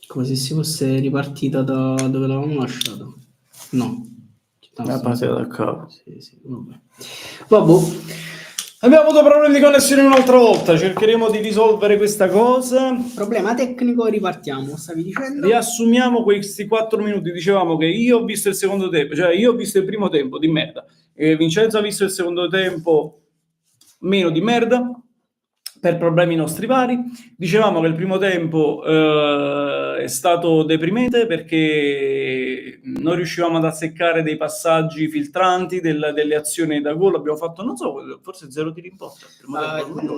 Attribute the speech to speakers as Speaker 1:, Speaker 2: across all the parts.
Speaker 1: come se si fosse ripartita da dove l'avevamo lasciato. No.
Speaker 2: La partita da capo.
Speaker 1: Sì, vabbè.
Speaker 2: Abbiamo avuto problemi di connessione un'altra volta, cercheremo di risolvere questa cosa.
Speaker 1: Problema tecnico, ripartiamo, stavi dicendo?
Speaker 2: Riassumiamo questi 4 minuti, dicevamo che io ho visto il secondo tempo, cioè io ho visto il primo tempo di merda, Vincenzo ha visto il secondo tempo meno di merda, per problemi nostri vari. Dicevamo che il primo tempo è stato deprimente perché non riuscivamo ad azzeccare dei passaggi filtranti, delle azioni da gol. Abbiamo fatto, non so, forse 0 tiri in porta.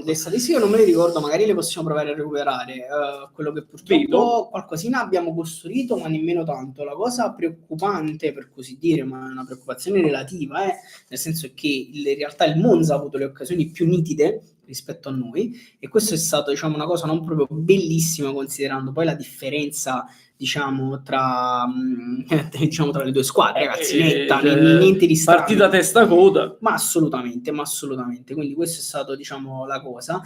Speaker 1: Le statistiche non me le ricordo, magari le possiamo provare a recuperare. Quello che purtroppo qualcosina abbiamo costruito, ma nemmeno tanto. La cosa preoccupante, per così dire, ma è una preoccupazione relativa, nel senso è che in realtà il Monza ha avuto le occasioni più nitide rispetto a noi, e questo è stato, diciamo, una cosa non proprio bellissima, considerando poi la differenza, diciamo, tra le due squadre, ragazzi, netta, niente di strano.
Speaker 2: Partita testa coda.
Speaker 1: Ma assolutamente. Quindi questo è stato, diciamo, la cosa.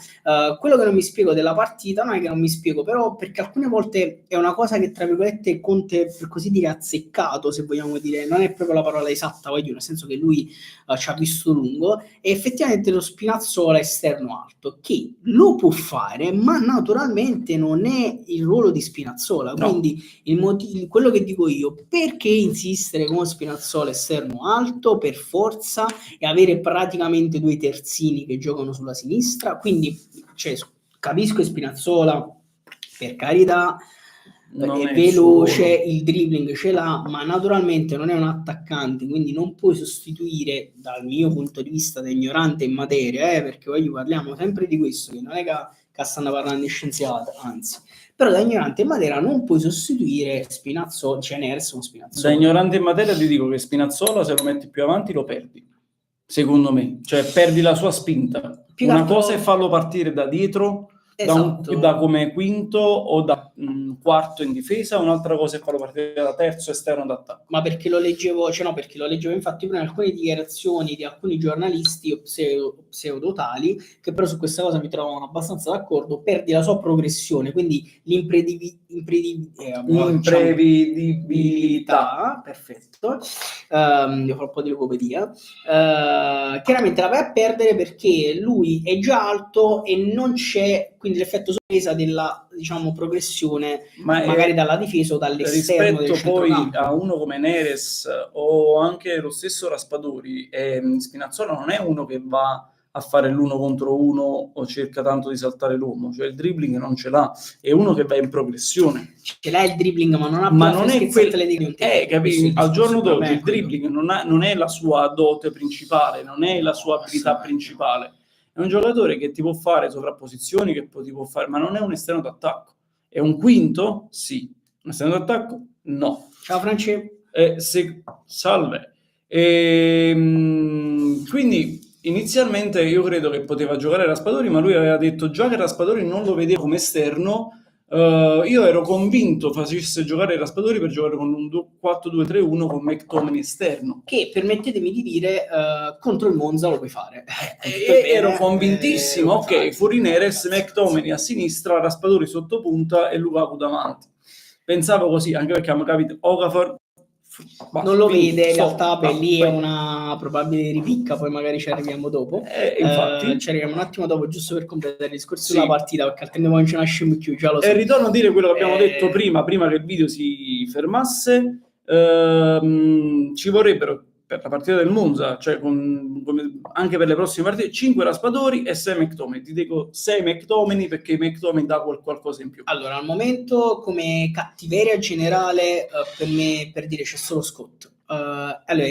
Speaker 1: Quello che non mi spiego della partita, non è che non mi spiego, però perché alcune volte è una cosa che, tra virgolette, Conte, per così dire, ha azzeccato, se vogliamo dire, non è proprio la parola esatta, voglio dire, nel senso che lui ci ha visto lungo, e effettivamente lo Spinazzola esterno alto, che lo può fare, ma naturalmente non è il ruolo di Spinazzola,
Speaker 2: no.
Speaker 1: Quindi quello che dico io, perché insistere con Spinazzola esterno alto per forza e avere praticamente due terzini che giocano sulla sinistra? Quindi, cioè, capisco Spinazzola, per carità, è veloce, il dribbling ce l'ha, ma naturalmente non è un attaccante, quindi non puoi sostituire, dal mio punto di vista da ignorante in materia, perché oggi parliamo sempre di questo, che non è che stanno parlando di scienziati, anzi, però da ignorante in materia non puoi sostituire Spinazzola, cioè Neres con Spinazzola.
Speaker 2: Da ignorante in materia ti dico che Spinazzola, se lo metti più avanti, lo perdi, secondo me, cioè perdi la sua spinta. Una cosa è farlo partire da dietro,
Speaker 1: esatto,
Speaker 2: da come quinto o da quarto in difesa, un'altra cosa è farlo partire da terzo esterno d'attacco.
Speaker 1: Ma perché lo leggevo, infatti prima in alcune dichiarazioni di alcuni giornalisti pseudotali, che però su questa cosa mi trovano abbastanza d'accordo. Perdi la sua progressione, quindi l'imprevedibilità, perfetto, io farò un po' di logopedia, chiaramente la vai a perdere perché lui è già alto e non c'è quindi l'effetto sorpresa della, diciamo, progressione, magari dalla difesa o dall'esterno del
Speaker 2: rispetto poi
Speaker 1: centrocampo.
Speaker 2: a uno come Neres o anche lo stesso Raspadori, Spinazzola non è uno che va a fare l'uno contro uno o cerca tanto di saltare l'uomo, cioè il dribbling non ce l'ha, è uno che va in progressione.
Speaker 1: Ce l'ha il dribbling, ma non ha
Speaker 2: capisci? Al giorno d'oggi il dribbling non è la sua dote principale, non è la sua abilità principale. È un giocatore che ti può fare sovrapposizioni, che ti può fare, ma non è un esterno d'attacco. È un quinto? Sì. Un esterno d'attacco? No.
Speaker 1: Ciao Francesco.
Speaker 2: Salve. Quindi inizialmente io credo che poteva giocare Raspadori, ma lui aveva detto già che Raspadori non lo vedeva come esterno. Io ero convinto facesse giocare Raspadori per giocare con un 4-2-3-1 con McTominay esterno,
Speaker 1: che, permettetemi di dire, contro il Monza lo puoi fare.
Speaker 2: Ero convintissimo, ok, fuori Neres, McTominay a sinistra, Raspadori sotto punta e Lukaku davanti. Pensavo così, anche perché abbiamo capito Okafor
Speaker 1: non lo vede, in realtà lì è una probabile ripicca, poi magari ci arriviamo dopo.
Speaker 2: Infatti
Speaker 1: ci arriviamo un attimo dopo, giusto per completare il discorso della partita, perché altrimenti non ce ne nasce più, già lo so.
Speaker 2: E ritorno a dire quello che abbiamo detto prima che il video si fermasse. Ci vorrebbero per la partita del Monza, cioè anche per le prossime partite, 5 Raspadori e 6 McTominay. Ti dico 6 McTominay perché McTominay dà qualcosa in più.
Speaker 1: Allora, al momento, come cattiveria generale, per me, per dire, c'è solo Scott. Allora,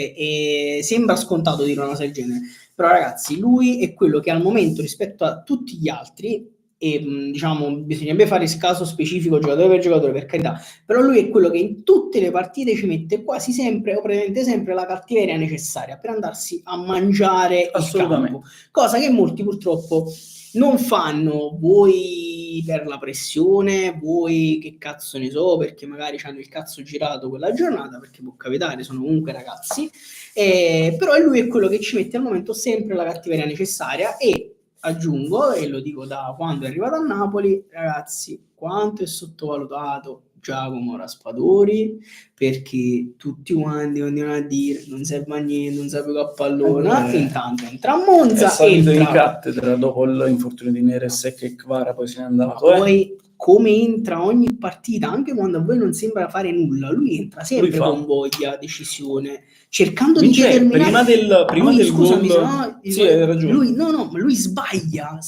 Speaker 1: sembra scontato dire una cosa del genere, però ragazzi, lui è quello che al momento, rispetto a tutti gli altri, e diciamo bisognerebbe fare caso specifico giocatore per giocatore, per carità, però lui è quello che in tutte le partite ci mette quasi sempre o praticamente sempre la cattiveria necessaria per andarsi a mangiare il campo, cosa che molti purtroppo non fanno, vuoi per la pressione, vuoi che cazzo ne so, perché magari hanno il cazzo girato quella giornata, perché può capitare, sono comunque ragazzi, però lui è quello che ci mette al momento sempre la cattiveria necessaria. E aggiungo, e lo dico da quando è arrivato a Napoli, ragazzi, quanto è sottovalutato Giacomo Raspadori, perché tutti quanti continuano a dire non serve a niente, non serve a pallone. Intanto entra a Monza,
Speaker 2: è salito in
Speaker 1: entra,
Speaker 2: cattedra dopo l'infortunio di Neres e che Kvara poi se n'è
Speaker 1: ma
Speaker 2: andato.
Speaker 1: poi come entra ogni partita, anche quando a voi non sembra fare nulla, lui entra sempre
Speaker 2: fa.
Speaker 1: con voglia, decisione, cercando di
Speaker 2: Vince,
Speaker 1: determinare.
Speaker 2: prima
Speaker 1: Lui,
Speaker 2: del
Speaker 1: scusami,
Speaker 2: gol,
Speaker 1: se no,
Speaker 2: sì, hai ragione.
Speaker 1: lui, no, ma lui sbaglia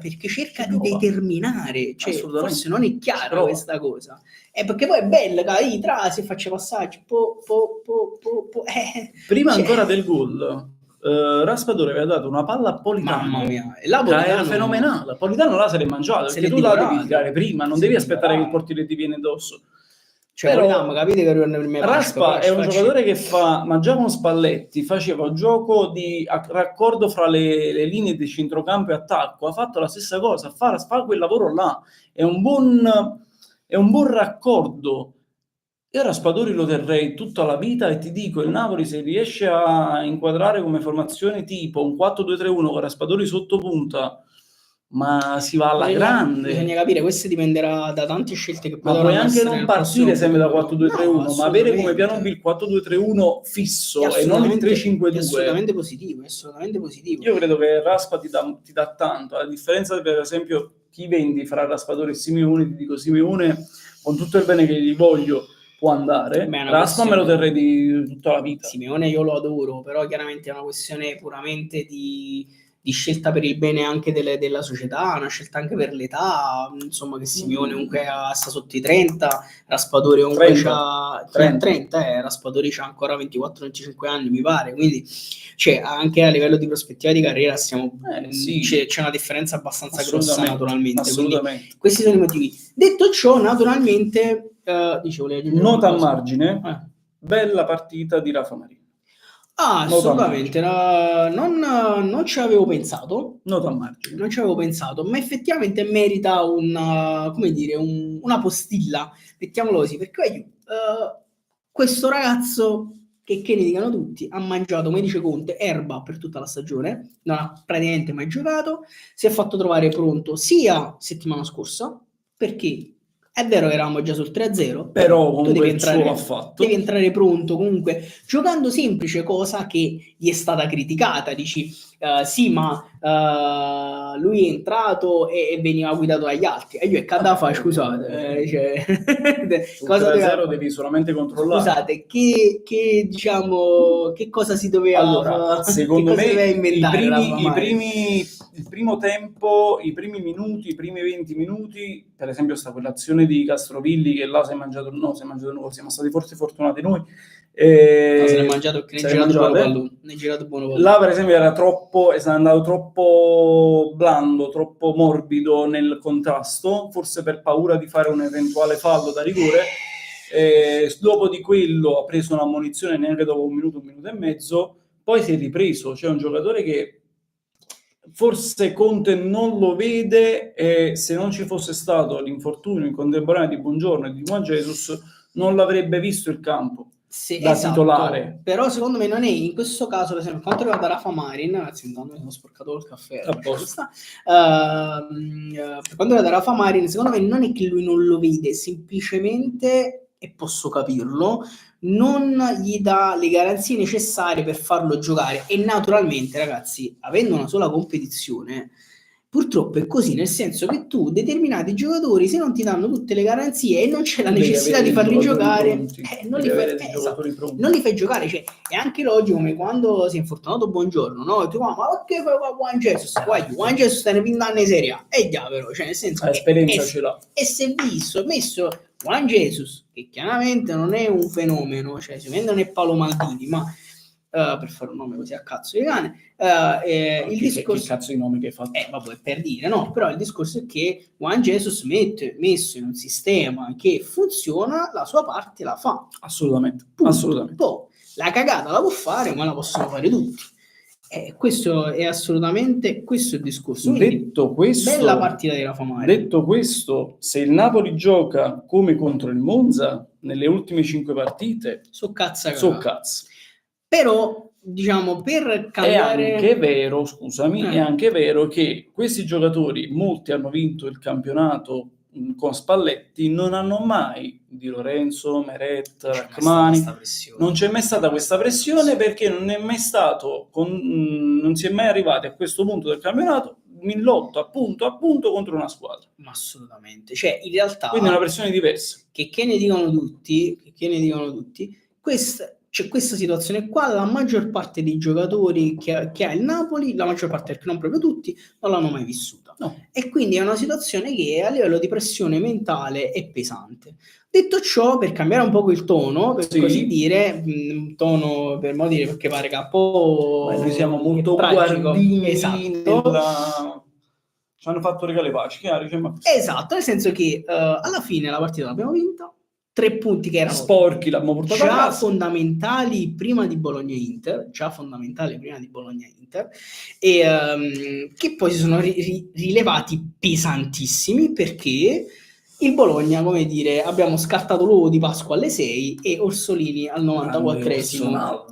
Speaker 1: perché cerca di determinare, cioè,
Speaker 2: Assolutamente.
Speaker 1: forse non è chiara
Speaker 2: Prova.
Speaker 1: questa cosa. Perché poi è bella, si faccia passaggi,
Speaker 2: Prima
Speaker 1: cioè,
Speaker 2: ancora del gol, Raspadori aveva dato una palla a Politano.
Speaker 1: mamma mia, e là
Speaker 2: che
Speaker 1: Politano
Speaker 2: era fenomenale. Politano là se l'è mangiato,
Speaker 1: se
Speaker 2: perché
Speaker 1: l'è
Speaker 2: tu la devi
Speaker 1: divorato.
Speaker 2: tirare prima, non
Speaker 1: Se
Speaker 2: devi
Speaker 1: l'è
Speaker 2: aspettare che il
Speaker 1: divorato.
Speaker 2: portiere ti viene addosso.
Speaker 1: Cioè,
Speaker 2: Però
Speaker 1: Politano, capite che arrivano le prime
Speaker 2: Raspa è un giocatore che fa, ma già con Spalletti faceva un gioco di raccordo fra le linee di centrocampo e attacco, ha fatto la stessa cosa, fa quel lavoro là, è un buon raccordo. Io Raspadori lo terrei tutta la vita e ti dico, il Napoli se riesce a inquadrare come formazione tipo un 4-2-3-1 con Raspadori sotto punta, ma si va alla grande.
Speaker 1: Bisogna capire, questo dipenderà da tante scelte che poi
Speaker 2: Ma puoi
Speaker 1: dovranno
Speaker 2: anche
Speaker 1: essere
Speaker 2: non
Speaker 1: nel prossimo
Speaker 2: partire sempre da
Speaker 1: futuro.
Speaker 2: 4-2-3-1,
Speaker 1: No,
Speaker 2: ma avere come piano B
Speaker 1: assolutamente.
Speaker 2: il 4-2-3-1 fisso e non il
Speaker 1: È
Speaker 2: 3-5-2.
Speaker 1: assolutamente positivo, è assolutamente positivo.
Speaker 2: Io credo che Raspa ti dà tanto, a differenza per esempio chi vendi fra Raspadori e Simeone, ti dico Simeone con tutto il bene che gli voglio può andare,
Speaker 1: Beh, è una
Speaker 2: Raspa me lo
Speaker 1: questione-
Speaker 2: terrei di tutta la vita.
Speaker 1: Simeone io lo adoro, però chiaramente è una questione puramente di scelta per il bene anche della società, una scelta anche per l'età, insomma che Simeone comunque sta sotto i 30, Raspadori comunque
Speaker 2: 30.
Speaker 1: c'ha 30, Raspadori c'ha ancora 24-25 anni mi pare, quindi cioè, anche a livello di prospettiva di carriera
Speaker 2: Sì.
Speaker 1: c'è una differenza abbastanza grossa
Speaker 2: Assolutamente,
Speaker 1: naturalmente,
Speaker 2: assolutamente.
Speaker 1: quindi questi sono i motivi. Detto ciò, naturalmente, dicevo,
Speaker 2: Nota a margine, bella partita di Rafa Marini.
Speaker 1: assolutamente, non ci avevo pensato.
Speaker 2: Nota a margine.
Speaker 1: Non ci avevo pensato, ma effettivamente merita come dire, una postilla, mettiamolo così, perché questo ragazzo, che ne dicano tutti, ha mangiato, come dice Conte, erba per tutta la stagione, non ha praticamente mai giocato, si è fatto trovare pronto sia settimana scorsa, perché è vero che eravamo già sul 3-0,
Speaker 2: però
Speaker 1: tu
Speaker 2: comunque il suo l'ha fatto.
Speaker 1: devi entrare pronto comunque, giocando semplice, cosa che gli è stata criticata, dici sì, ma lui è entrato e veniva guidato dagli altri, e io e Cadafa, scusate,
Speaker 2: cosa 3-0 devi solamente controllare.
Speaker 1: Scusate, che diciamo, che cosa si doveva,
Speaker 2: allora, secondo me
Speaker 1: inventare
Speaker 2: il primo tempo, i primi minuti, i primi 20 minuti, per esempio sta quell'azione di Castrovilli che là si è mangiato, siamo stati forse fortunati noi.
Speaker 1: Se l'è mangiato perché ne è girato buono pallone.
Speaker 2: Là per esempio è stato andato troppo blando, troppo morbido nel contrasto, forse per paura di fare un eventuale fallo da rigore. Dopo di quello ha preso un'ammonizione neanche dopo un minuto e mezzo, poi si è ripreso. C'è un giocatore che forse Conte non lo vede, e se non ci fosse stato l'infortunio in contemporanea di Buongiorno e di Juan Jesus non l'avrebbe visto il campo da titolare.
Speaker 1: Però secondo me non è in questo caso, per esempio, quanto riguarda Rafa Marin, anzi intanto mi sono sporcato il caffè, per quanto riguarda Rafa Marin, secondo me non è che lui non lo vede, semplicemente, e posso capirlo, non gli dà le garanzie necessarie per farlo giocare, e naturalmente, ragazzi, avendo una sola competizione, purtroppo è così, nel senso che tu determinati giocatori, se non ti danno tutte le garanzie e non c'è la necessità di farli giocare, non li fai giocare. Cioè, è anche logico, come quando si è infortunato Buongiorno, no? Tu ma che fai Juan Jesus? Juan Jesus sta ne 20 anni in Serie A, e però, cioè nel senso,
Speaker 2: l'esperienza ce l'ha.
Speaker 1: E se messo Juan Jesus, che chiaramente non è un fenomeno, cioè sicuramente non è Paolo Maldini, ma per fare un nome così a cazzo di cane, il discorso,
Speaker 2: che cazzo di nome che hai fatto?
Speaker 1: Vabbè, per dire, no, però il discorso è che Juan Jesus messo in un sistema che funziona, la sua parte la fa.
Speaker 2: Assolutamente.
Speaker 1: Poi la cagata la può fare, ma la possono fare tutti. Questo è assolutamente questo è il discorso. Quindi,
Speaker 2: detto questo,
Speaker 1: bella partita di Rafa Marin.
Speaker 2: Detto questo, se il Napoli gioca come contro il Monza nelle ultime 5 partite,
Speaker 1: so cazzo. Però, diciamo, per cambiare...
Speaker 2: È anche vero, scusami, è anche vero che questi giocatori, molti hanno vinto il campionato con Spalletti non hanno mai, Di Lorenzo, Meret,
Speaker 1: Non c'è mai
Speaker 2: Rachmani,
Speaker 1: stata questa pressione.
Speaker 2: non c'è mai stata questa pressione perché non è mai stato, non si è mai arrivati a questo punto del campionato in lotta punto a punto contro una squadra.
Speaker 1: Ma assolutamente, cioè in realtà
Speaker 2: Quindi è una pressione diversa.
Speaker 1: che ne dicono tutti, c'è questa situazione qua, la maggior parte dei giocatori che ha il Napoli, la maggior parte, perché non proprio tutti, non l'hanno mai vissuta.
Speaker 2: No.
Speaker 1: E quindi è una situazione che a livello di pressione mentale è pesante. Detto ciò, per cambiare un po' il tono, per
Speaker 2: Sì.
Speaker 1: così dire, un tono per modo dire, perché pare che un po'
Speaker 2: Noi siamo molto
Speaker 1: tragico.
Speaker 2: guardini
Speaker 1: Esatto.
Speaker 2: ci hanno fatto regali paci,
Speaker 1: Esatto, nel senso che alla fine la partita l'abbiamo vinta, 3 punti che erano
Speaker 2: sporchi l'abbiamo portato a
Speaker 1: già
Speaker 2: casa.
Speaker 1: fondamentali prima di Bologna-Inter, e che poi si sono rilevati pesantissimi perché il Bologna, come dire, abbiamo scartato l'uovo di Pasqua alle 6 e Orsolini al 94esimo.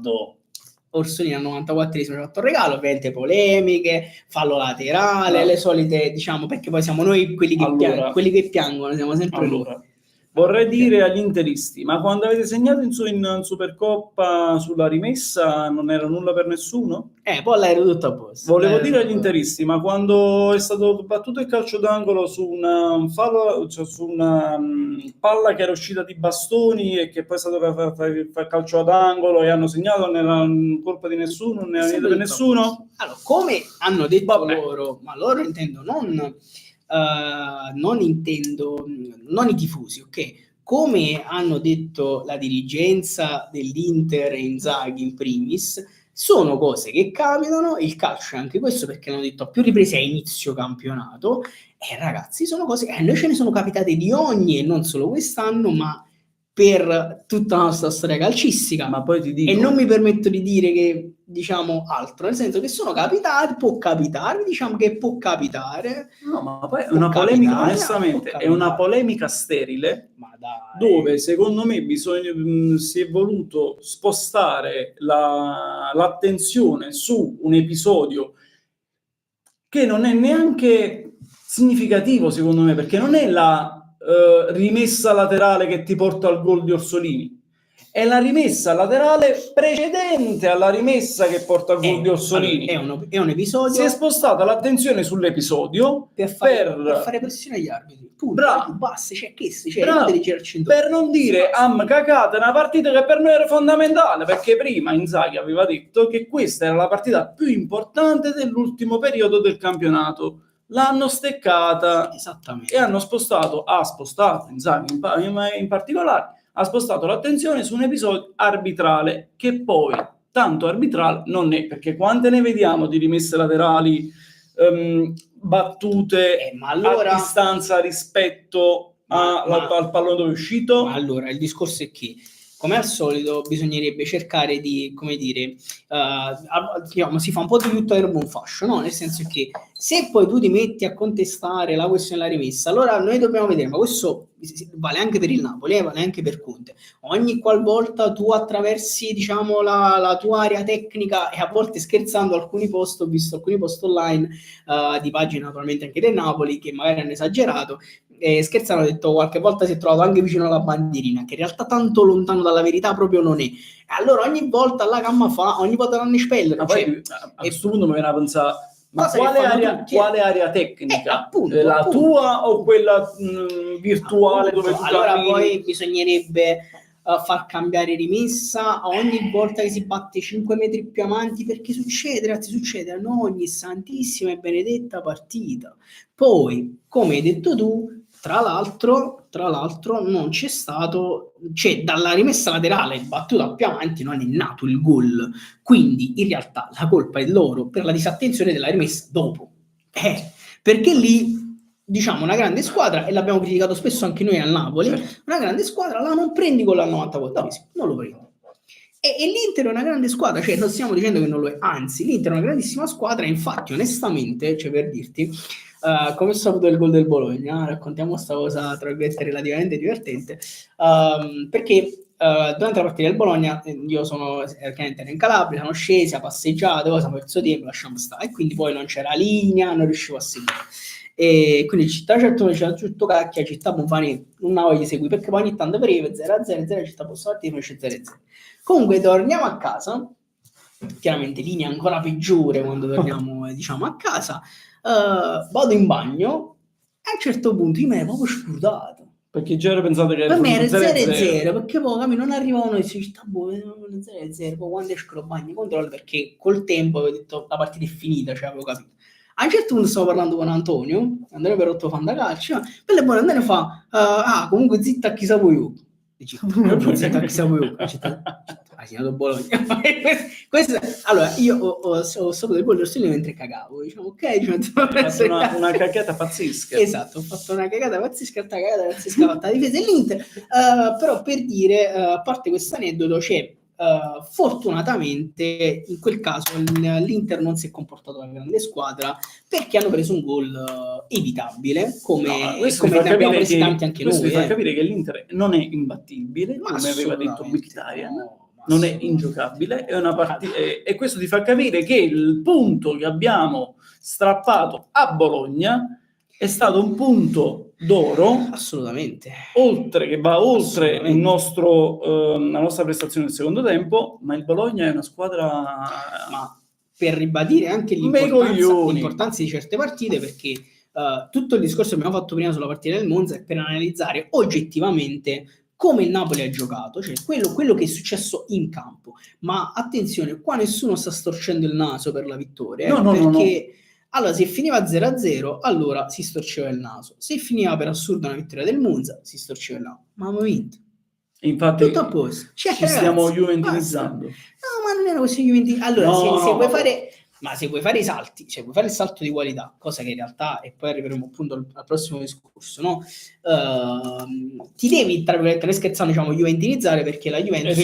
Speaker 1: Orsolini al 94esimo ci ha fatto un regalo, ovviamente polemiche, fallo laterale, le solite, diciamo, perché poi siamo noi quelli che piangono, siamo sempre noi.
Speaker 2: Vorrei dire agli interisti, ma quando avete segnato in Supercoppa sulla rimessa non era nulla per nessuno?
Speaker 1: Poi l'ero tutto a posto.
Speaker 2: Volevo dire agli interisti, ma quando è stato battuto il calcio d'angolo su un fallo, cioè su una palla che era uscita di bastoni e che poi è stato fare calcio ad angolo e hanno segnato, non era colpa di nessuno, non era niente per nessuno?
Speaker 1: Allora, come hanno detto loro, ma loro intendo non i tifosi, ok? Come hanno detto la dirigenza dell'Inter e Inzaghi in primis, sono cose che capitano, il calcio è anche questo perché l'hanno detto a più riprese a inizio campionato, e ragazzi sono cose che noi ce ne sono capitate di ogni, e non solo quest'anno, ma per tutta la nostra storia calcistica.
Speaker 2: Ma poi ti dico,
Speaker 1: e non mi permetto di dire che diciamo altro, nel senso che sono capitati, può capitare, diciamo che può capitare.
Speaker 2: No, ma poi è una polemica, onestamente, è una polemica sterile,
Speaker 1: ma dai,
Speaker 2: dove secondo me si è voluto spostare l'attenzione su un episodio che non è neanche significativo, secondo me, perché non è la rimessa laterale che ti porta al gol di Orsolini, è la rimessa laterale precedente alla rimessa che porta al gol di Orsolini.
Speaker 1: È un episodio.
Speaker 2: Si è spostata l'attenzione sull'episodio
Speaker 1: per fare pressione agli arbitri.
Speaker 2: Bravo.
Speaker 1: Basta,
Speaker 2: Per non dire cagata, una partita che per noi era fondamentale, perché prima Inzaghi aveva detto che questa era la partita più importante dell'ultimo periodo del campionato. L'hanno steccata.
Speaker 1: Esattamente.
Speaker 2: E ha spostato Inzaghi in particolare, ha spostato l'attenzione su un episodio arbitrale che poi tanto arbitrale non è, perché quante ne vediamo di rimesse laterali battute a distanza rispetto al pallone dove è uscito?
Speaker 1: Ma allora il discorso è che, come al solito, bisognerebbe cercare di, come dire, si fa un po' di tutto erba un fascio, no? Nel senso che se poi tu ti metti a contestare la questione della rimessa, allora noi dobbiamo vedere, ma questo vale anche per il Napoli, vale anche per Conte. Ogni qualvolta tu attraversi, diciamo, la tua area tecnica, e a volte scherzando alcuni post, ho visto alcuni post online di pagine naturalmente anche del Napoli che magari hanno esagerato, scherzano, hanno detto qualche volta si è trovato anche vicino alla bandierina, che in realtà tanto lontano dalla verità proprio non è. Allora ogni volta la gamma fa, ogni volta l'hanno espellere.
Speaker 2: A questo punto mi viene a pensare, ma quale area tecnica?
Speaker 1: Appunto.
Speaker 2: Tua o quella virtuale dove tu
Speaker 1: allora
Speaker 2: cammini?
Speaker 1: Poi bisognerebbe far cambiare rimessa ogni volta che si batte 5 metri più avanti, perché succede ad ogni santissima e benedetta partita. Poi, come hai detto tu, tra l'altro non c'è stato, dalla rimessa laterale battuta più avanti non è nato il gol, quindi in realtà la colpa è loro per la disattenzione della rimessa dopo, perché lì, diciamo, una grande squadra, e l'abbiamo criticato spesso anche noi al Napoli, una grande squadra la non prendi con al 94esimo, non lo prendi. E l'Inter è una grande squadra, non stiamo dicendo che non lo è, anzi l'Inter è una grandissima squadra, e infatti onestamente, per dirti, come ho saputo il gol del Bologna, raccontiamo questa cosa tra virgolette relativamente divertente, perché durante la partita del Bologna io ero in Calabria, sono scesi, a passeggiato, cosa, perso tempo, lasciamo stare, e quindi poi non c'era linea, non riuscivo a seguire. e quindi città certo c'è tutto cacchia, città non fa niente, non voglio segui perché poi ogni tanto breve 0-0, città posso partire, finisce 0-0. Comunque torniamo a casa, chiaramente linea ancora peggiore quando torniamo diciamo a casa, vado in bagno e a un certo punto io mi ero proprio scrutato.
Speaker 2: Perché già ero pensato che
Speaker 1: Per me era
Speaker 2: 0-0.
Speaker 1: 0-0, perché poi non arrivavano le città, 0-0, poi quando esco lo bagno controllo, perché col tempo avevo detto la partita è finita, cioè avevo capito. A un certo punto stavo parlando con Antonio per rotto fantacalcio, per le buone Antonio fa, comunque zitta chi sa voi. Dici, zitta chi sa voi. Ha segnato Bologna. Allora, io ho saputo del gol Rossellini mentre cagavo, diciamo, ok?
Speaker 2: Hai fatto una cagata pazzesca.
Speaker 1: Esatto, ho fatto una cagata pazzesca fatta la difesa dell'Inter, però per dire, a parte questo aneddoto, c'è fortunatamente in quel caso l'Inter non si è comportato una grande squadra perché hanno preso un gol evitabile, come ne abbiamo presi tanti anche
Speaker 2: questo
Speaker 1: noi.
Speaker 2: Questo vi fa capire che l'Inter non è imbattibile, come aveva detto Mkhitaryan, non è ingiocabile, è una partita, e questo ti fa capire che il punto che abbiamo strappato a Bologna è stato un punto d'oro,
Speaker 1: assolutamente,
Speaker 2: che va oltre il nostro, la nostra prestazione del secondo tempo, ma il Bologna è una squadra...
Speaker 1: Ma per ribadire anche l'importanza di certe partite, perché tutto il discorso che abbiamo fatto prima sulla partita del Monza è per analizzare oggettivamente come il Napoli ha giocato, cioè quello che è successo in campo. Ma attenzione, qua nessuno sta storcendo il naso per la vittoria, perché allora se finiva 0-0, allora si storceva il naso. Se finiva per assurdo una vittoria del Monza, si storceva il naso. Ma abbiamo vinto.
Speaker 2: Infatti
Speaker 1: tutto a posto.
Speaker 2: Cioè, ci stiamo juventinizzando.
Speaker 1: No, ma non era così juventinizzando. Allora, se vuoi fare... Ma se vuoi fare i salti, se vuoi fare il salto di qualità, cosa che in realtà, e poi arriveremo appunto al prossimo discorso, no? Ti devi, tra virgolette, scherzando, diciamo, juventinizzare, perché la Juventus
Speaker 2: il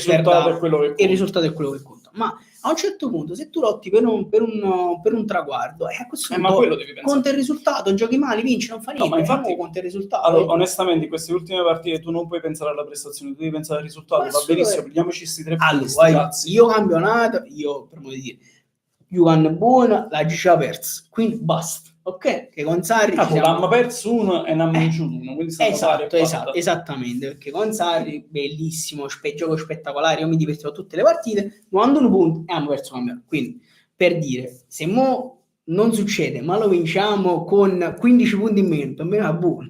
Speaker 2: risultato è quello che
Speaker 1: conta. Ma a un certo punto, se tu lotti per un traguardo, a questo punto
Speaker 2: quello devi pensare.
Speaker 1: Conta il risultato, giochi male, vinci, non fa niente.
Speaker 2: No, ma infatti
Speaker 1: conta il risultato.
Speaker 2: Allora, onestamente, in queste ultime partite tu non puoi pensare alla prestazione, tu devi pensare al risultato. Va benissimo, prendiamoci questi 3 punti.
Speaker 1: Io campionato, per modo di dire, Juan buona, la G ha perso, quindi basta, ok? Che con Sarri
Speaker 2: l'hanno perso uno e ne hanno vinciuto uno, quindi
Speaker 1: esattamente, perché con Sarri bellissimo, gioco spettacolare, io mi divertivo tutte le partite, non hanno un punto e hanno perso campionato. Quindi, per dire, se mo non succede, ma lo vinciamo con 15 punti in meno, per me va buono,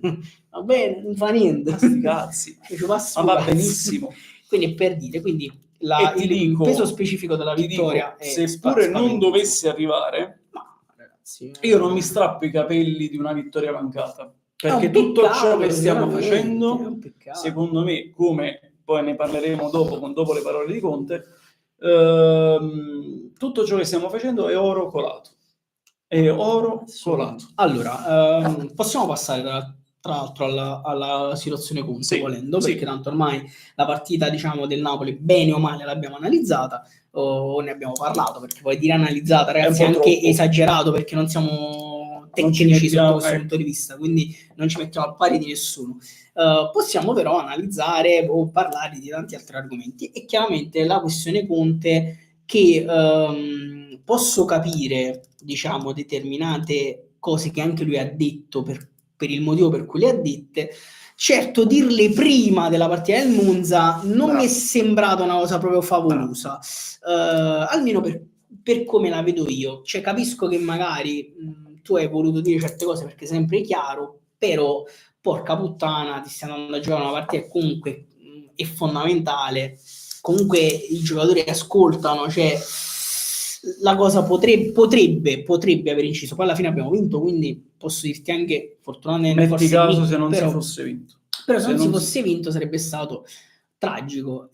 Speaker 1: va bene, non fa niente.
Speaker 2: Cazzi,
Speaker 1: ma
Speaker 2: va benissimo.
Speaker 1: Quindi per dire, il peso specifico della vittoria è
Speaker 2: seppure non dovesse arrivare,
Speaker 1: ragazzi,
Speaker 2: io non mi strappo i capelli di una vittoria mancata, perché tutto ciò che stiamo facendo, secondo me, come poi ne parleremo dopo le parole di Conte, tutto ciò che stiamo facendo è oro colato.
Speaker 1: Allora, possiamo passare tra l'altro alla situazione Conte, volendo, perché tanto ormai la partita, diciamo, del Napoli bene o male l'abbiamo analizzata, o ne abbiamo parlato, perché poi dire analizzata, ragazzi, è anche esagerato, perché non siamo tecnici sotto questo punto di vista, quindi non ci mettiamo al pari di nessuno. Possiamo però analizzare o parlare di tanti altri argomenti, e chiaramente la questione Conte, che posso capire, diciamo, determinate cose che anche lui ha detto per il motivo per cui le ha dette. Certo, dirle prima della partita del Monza non mi è sembrata una cosa proprio favolosa, almeno per come la vedo io. Cioè, capisco che magari tu hai voluto dire certe cose perché è sempre chiaro, però porca puttana, ti stai andando a giocare una partita che comunque è fondamentale, comunque i giocatori ascoltano, cioè la cosa potrebbe aver inciso. Poi alla fine abbiamo vinto, quindi posso dirti anche fortunatamente
Speaker 2: metti caso se non si fosse vinto,
Speaker 1: però se non si fosse vinto sarebbe stato tragico.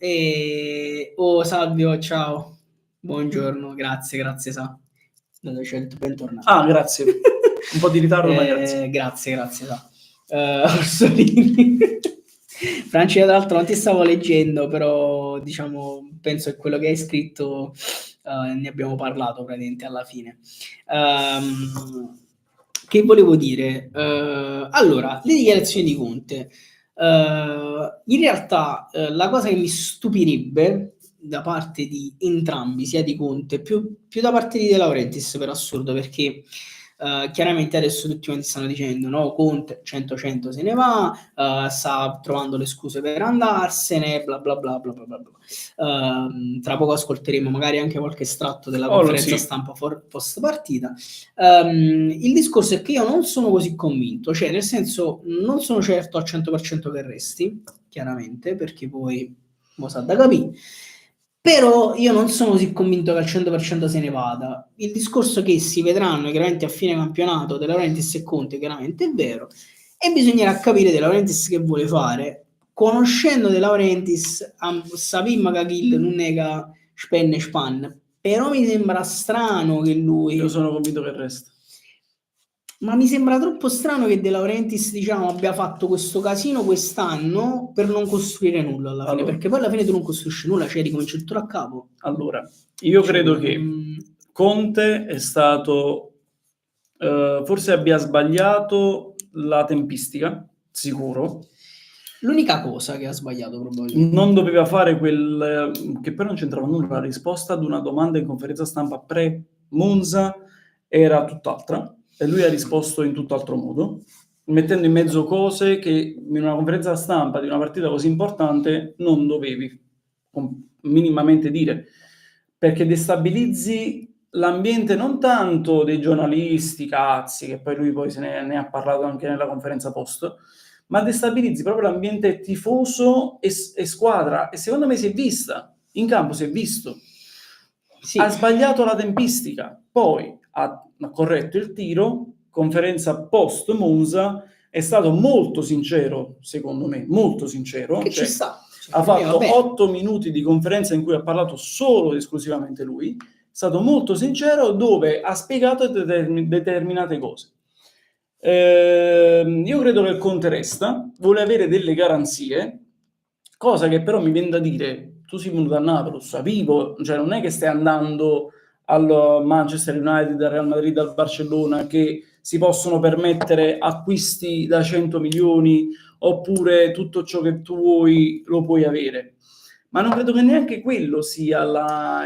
Speaker 1: Salvio, ciao, buongiorno, grazie Sa, bentornato.
Speaker 2: Grazie, un po' di ritardo, ma
Speaker 1: grazie Sa. Orsolini. Franci, tra l'altro non ti stavo leggendo, però diciamo penso che quello che hai scritto ne abbiamo parlato praticamente alla fine. Che volevo dire? Allora, le dichiarazioni di Conte. In realtà la cosa che mi stupirebbe da parte di entrambi, sia di Conte più da parte di De Laurentiis, per assurdo, perché Chiaramente adesso tutti quanti stanno dicendo no, Conte 100-100 se ne va, sta trovando le scuse per andarsene, bla bla bla bla bla bla bla. Tra poco ascolteremo magari anche qualche estratto della conferenza stampa post partita. Il discorso è che io non sono così convinto, cioè nel senso non sono certo al 100% che resti, chiaramente, perché poi mo sa da capire. Però io non sono così convinto che al 100% se ne vada. Il discorso che si vedranno chiaramente a fine campionato De Laurentiis e Conte chiaramente è vero, e bisognerà capire De Laurentiis che vuole fare. Conoscendo De Laurentiis, sapim che Achille non è che spenne span, però mi sembra strano che lui...
Speaker 2: Io sono convinto che resta.
Speaker 1: Ma mi sembra troppo strano che De Laurentiis, diciamo, abbia fatto questo casino quest'anno per non costruire nulla alla fine, perché poi alla fine tu non costruisci nulla, cioè ricominci tutto da capo.
Speaker 2: Allora, io credo che Conte è stato, forse abbia sbagliato la tempistica, sicuro.
Speaker 1: L'unica cosa che ha sbagliato probabilmente.
Speaker 2: Non doveva fare quel, che poi non c'entrava nulla, la risposta ad una domanda in conferenza stampa pre-Monza era tutt'altra, e lui ha risposto in tutt'altro modo, mettendo in mezzo cose che in una conferenza stampa di una partita così importante non dovevi minimamente dire, perché destabilizzi l'ambiente non tanto dei giornalisti, cazzi, che poi lui poi se ne ha parlato anche nella conferenza post, ma destabilizzi proprio l'ambiente tifoso e squadra, e secondo me si è vista, in campo si è visto. Sì. Ha sbagliato la tempistica, poi ha corretto il tiro, conferenza post Monza, è stato molto sincero, secondo me, molto sincero.
Speaker 1: Che ci sta.
Speaker 2: Ha fatto 8 minuti di conferenza in cui ha parlato solo ed esclusivamente lui, è stato molto sincero, dove ha spiegato determinate cose. Io credo che il Conte resta, vuole avere delle garanzie, cosa che però mi viene da dire, tu sei venuto a Napoli, lo sapevo, cioè non è che stai andando al Manchester United, al Real Madrid, al Barcellona, che si possono permettere acquisti da 100 milioni, oppure tutto ciò che tu vuoi lo puoi avere. Ma non credo che neanche quello sia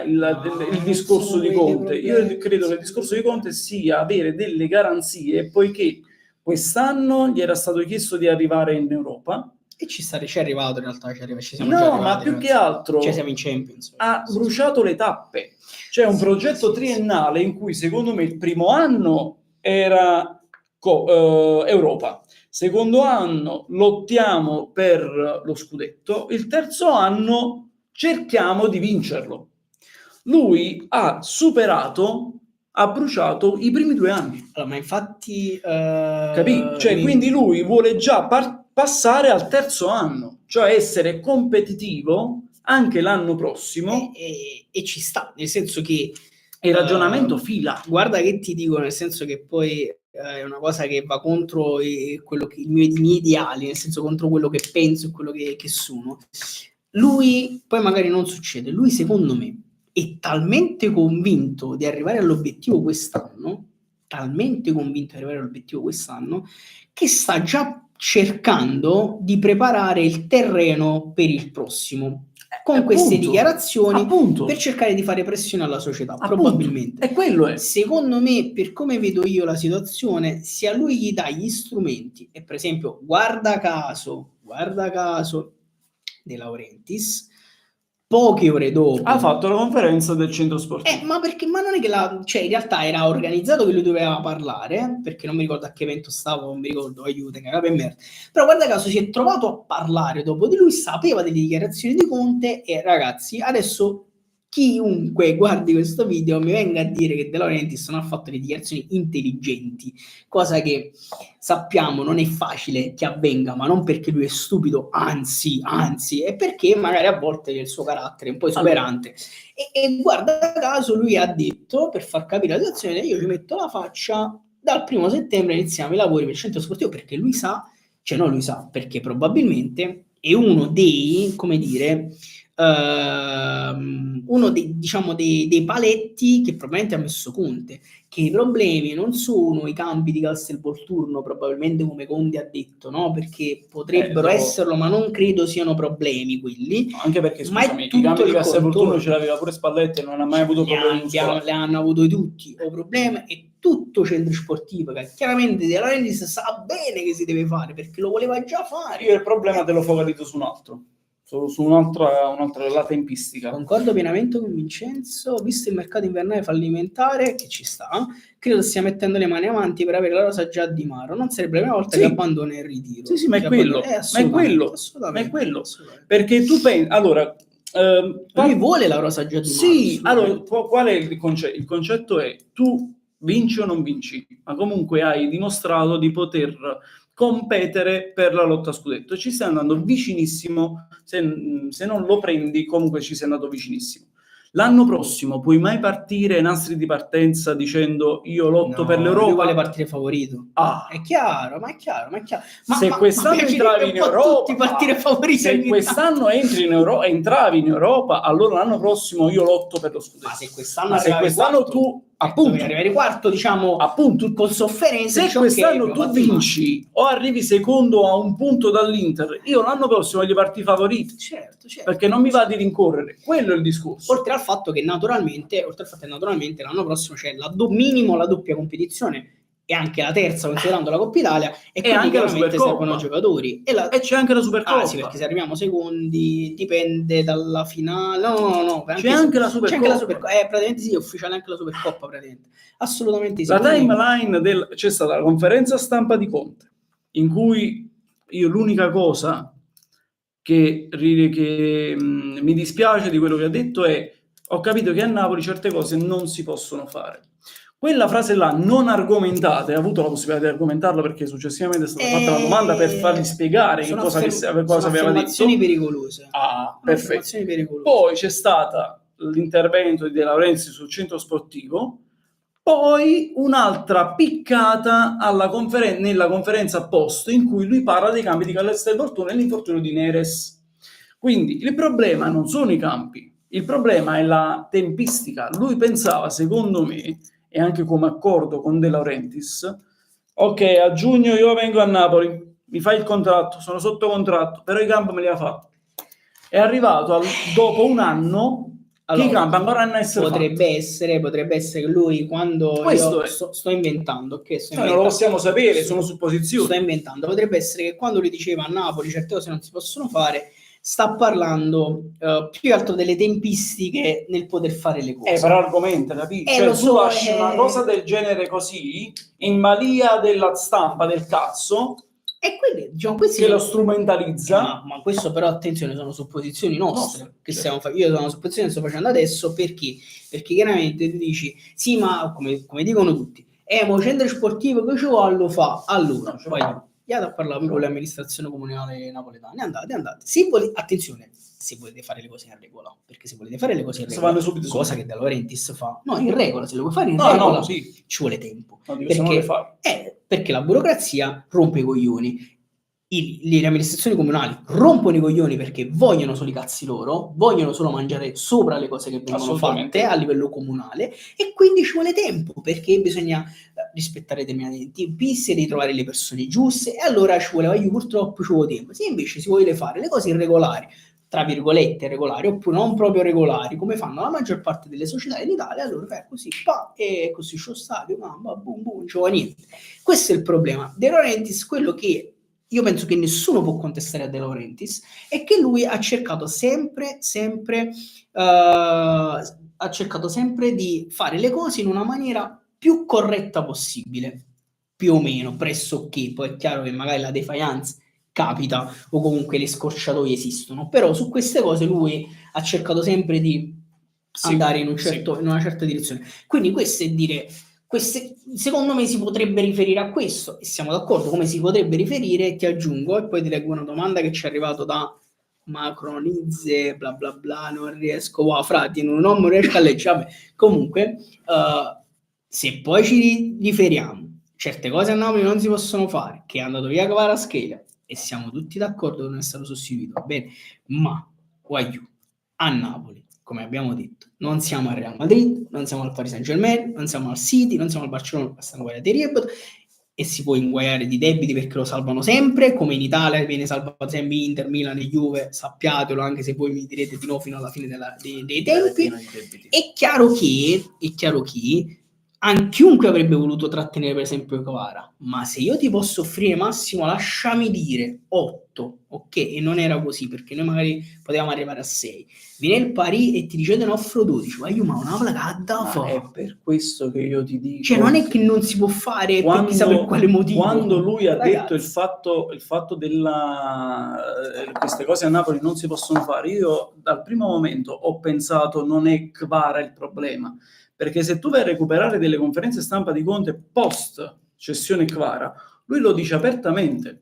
Speaker 2: il discorso di Conte. Io credo che il discorso di Conte sia avere delle garanzie, poiché quest'anno gli era stato chiesto di arrivare in Europa.
Speaker 1: E ci è arrivato in realtà, ci siamo
Speaker 2: già
Speaker 1: arrivati,
Speaker 2: ma più che altro
Speaker 1: siamo in Champions.
Speaker 2: Ha bruciato le tappe. C'è un progetto triennale in cui secondo me il primo anno era Europa, secondo anno lottiamo per lo scudetto, il terzo anno cerchiamo di vincerlo. Lui ha bruciato i primi 2 anni.
Speaker 1: Allora, ma infatti
Speaker 2: capì? Cioè, quindi lui vuole già passare al terzo anno, cioè essere competitivo anche l'anno prossimo,
Speaker 1: e ci sta, nel senso che
Speaker 2: il ragionamento fila.
Speaker 1: Guarda che ti dico, nel senso che poi è una cosa che va contro i miei ideali, nel senso contro quello che penso e quello che sono. Lui, poi magari non succede, lui secondo me è talmente convinto di arrivare all'obiettivo quest'anno, che sta già cercando di preparare il terreno per il prossimo. Con queste dichiarazioni, per cercare di fare pressione alla società, probabilmente.
Speaker 2: E quello è.
Speaker 1: Secondo me, per come vedo io la situazione, se a lui gli dai gli strumenti, e per esempio, guarda caso, De Laurentiis, poche ore dopo
Speaker 2: ha fatto la conferenza del centro sportivo.
Speaker 1: Ma non è che in realtà era organizzato che lui doveva parlare, perché non mi ricordo a che evento stavo, non mi ricordo, aiuto, che merda. Però guarda caso si è trovato a parlare dopo di lui, sapeva delle dichiarazioni di Conte, e ragazzi, adesso chiunque guardi questo video mi venga a dire che De Laurentiis non ha fatto le dichiarazioni intelligenti, cosa che sappiamo non è facile che avvenga, ma non perché lui è stupido, anzi, è perché magari a volte il suo carattere è un po' esuberante. E guarda caso lui ha detto, per far capire la situazione, io ci metto la faccia, dal 1 settembre iniziamo i lavori per il centro sportivo, perché lui sa, perché probabilmente è uno dei, come dire, uno dei paletti che probabilmente ha messo Conte, che i problemi non sono i campi di Castelvolturno, probabilmente come Conte ha detto, no? Perché potrebbero esserlo, ma non credo siano problemi quelli.
Speaker 2: Anche perché,
Speaker 1: ma
Speaker 2: scusami, i campi di Castelvolturno ce l'aveva pure Spalletti e non ha mai avuto problemi muscolari.
Speaker 1: Le hanno avuto tutti o problemi, e tutto centro sportivo che chiaramente De Laurentiis sa bene che si deve fare, perché lo voleva già fare.
Speaker 2: Io il problema te lo focalizzo su un altro, su un'altra la tempistica.
Speaker 1: Concordo pienamente con Vincenzo, visto il mercato invernale fallimentare che ci sta, credo stia mettendo le mani avanti per avere la rosa già di Maro. Non sarebbe la prima volta che abbandona il ritiro.
Speaker 2: Sì, ma è quello, perché tu pensi, allora,
Speaker 1: lui vuole la rosa già di Maro.
Speaker 2: Sì, allora, qual è il concetto? Il concetto è: tu vinci o non vinci, ma comunque hai dimostrato di poter competere per la lotta a scudetto. Ci stai andando vicinissimo, se non lo prendi comunque ci sei andato vicinissimo. L'anno prossimo puoi mai partire nastri di partenza dicendo io lotto per l'Europa?
Speaker 1: Lui vuole partire favorito. È chiaro.
Speaker 2: Se quest'anno entravi in Europa,
Speaker 1: partire favoriti,
Speaker 2: se quest'anno entravi in Europa, allora l'anno prossimo io lotto per lo scudetto.
Speaker 1: Ma se quest'anno
Speaker 2: tu appunto
Speaker 1: arrivare quarto, diciamo,
Speaker 2: appunto
Speaker 1: con sofferenza,
Speaker 2: se quest'anno tu vinci o arrivi secondo a un punto dall'Inter, io l'anno prossimo voglio partire favoriti, certo, perché non mi va di rincorrere, quello è il discorso.
Speaker 1: Oltre al fatto che naturalmente l'anno prossimo c'è minimo la doppia competizione e anche la terza, considerando la Coppa Italia, e
Speaker 2: anche la Supercoppa,
Speaker 1: servono giocatori e c'è anche la Supercoppa. Sì, perché se arriviamo secondi dipende dalla finale. No,
Speaker 2: c'è anche la Supercoppa.
Speaker 1: Praticamente sì, è ufficiale anche la Supercoppa, praticamente. Assolutamente sì.
Speaker 2: La timeline c'è stata la conferenza stampa di Conte, in cui io l'unica cosa che mi dispiace di quello che ha detto è: ho capito che a Napoli certe cose non si possono fare. Quella frase là non argomentata, e ha avuto la possibilità di argomentarla perché successivamente è stata fatta una domanda per fargli spiegare che cosa aveva detto.
Speaker 1: Pericolose.
Speaker 2: Perfetto. Poi c'è stata l'intervento di De Laurentiis sul centro sportivo, poi un'altra piccata nella conferenza post in cui lui parla dei campi di Castelvolturno e l'infortunio di Neres. Quindi il problema non sono i campi, il problema è la tempistica. Lui pensava, secondo me, e anche come accordo con De Laurentiis, ok, a giugno io vengo a Napoli, mi fai il contratto, sono sotto contratto, però i campi me li ha fatti. È arrivato dopo un anno che i campi ancora non essere
Speaker 1: potrebbe essere che lui, quando sto inventando,
Speaker 2: non lo possiamo sapere, sono supposizioni.
Speaker 1: Sto inventando, potrebbe essere che quando lui diceva a Napoli certe cose non si possono fare, sta parlando più che altro delle tempistiche nel poter fare le cose.
Speaker 2: Però argomenta, capisci? Cioè, tu lasci una cosa del genere così, in balia della stampa del cazzo,
Speaker 1: e quindi, diciamo, questi
Speaker 2: lo strumentalizza.
Speaker 1: Ma questo però, attenzione, sono supposizioni nostre che stiamo facendo. Io sono supposizioni che sto facendo adesso perché chiaramente tu dici sì, ma come dicono tutti, ma il centro sportivo che ci vuole lo fa, allora andate a parlare con l'amministrazione comunale napoletana, andate. Attenzione, se volete fare le cose in regola, perché se volete fare le cose in regola, cosa che De Laurentiis fa, in regola, se lo vuoi fare in regola, ci vuole tempo, perché la burocrazia rompe i coglioni. Le amministrazioni comunali rompono i coglioni perché vogliono solo i cazzi loro, vogliono solo mangiare sopra le cose che vengono fatte a livello comunale, e quindi ci vuole tempo perché bisogna rispettare determinati tempisti, ritrovare le persone giuste, e allora ci voleva, purtroppo ci vuole tempo. Se invece si vuole fare le cose irregolari, tra virgolette regolari, oppure non proprio regolari, come fanno la maggior parte delle società in Italia, allora fai così, e così c'ho stadio, mamma, boom, non c'ho niente. Questo è il problema. De Laurentiis, quello che io penso che nessuno può contestare a De Laurentiis è che lui ha cercato sempre di fare le cose in una maniera più corretta possibile, più o meno, pressoché. Poi è chiaro che magari la defiance capita o comunque le scorciatoie esistono, però su queste cose lui ha cercato sempre di andare in una certa direzione. Quindi questo è dire... secondo me si potrebbe riferire a questo, e siamo d'accordo. Come si potrebbe riferire, ti aggiungo, e poi ti leggo una domanda che ci è arrivata da Macronizze, bla bla bla, non riesco, non riesco a leggere, vabbè. Comunque, se poi ci riferiamo, certe cose a Napoli non si possono fare, che è andato via Kvaratskhelia, e siamo tutti d'accordo che non è stato sostituito, bene, ma a Napoli, come abbiamo detto, non siamo al Real Madrid, non siamo al Paris Saint-Germain, non siamo al City, non siamo al Barcellona, basta inguaiare di Riebot, e si può inguaiare di debiti perché lo salvano sempre, come in Italia viene salvato sempre Inter, Milan e Juve, sappiatelo, anche se voi mi direte di no fino alla fine dei tempi. È chiaro che chiunque avrebbe voluto trattenere per esempio Kvara, ma se io ti posso offrire massimo, lasciami dire 8, ok? E non era così, perché noi magari potevamo arrivare a 6. Viene il Paris e ti dice te ne offro 12, ma io una placata fa.
Speaker 2: È per questo che io ti dico,
Speaker 1: cioè non è che non si può fare per chissà per quale motivo.
Speaker 2: Quando lui ha detto il fatto della queste cose a Napoli non si possono fare, io dal primo momento ho pensato non è Kvara il problema, perché se tu vai a recuperare delle conferenze stampa di Conte post cessione Kvara, lui lo dice apertamente.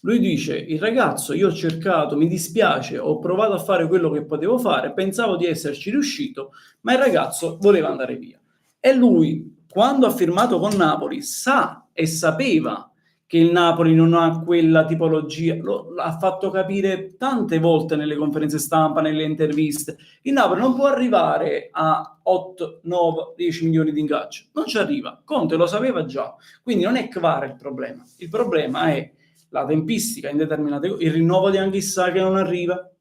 Speaker 2: Lui dice: il ragazzo, io ho cercato, mi dispiace, ho provato a fare quello che potevo fare, pensavo di esserci riuscito, ma il ragazzo voleva andare via. E lui, quando ha firmato con Napoli, sa e sapeva che il Napoli non ha quella tipologia, l'ha fatto capire tante volte nelle conferenze stampa, nelle interviste. Il Napoli non può arrivare a 8, 9, 10 milioni di ingaggio, non ci arriva. Conte lo sapeva già, quindi non è Kvara il problema è la tempistica in determinate cose, il rinnovo di Anghissà che non arriva,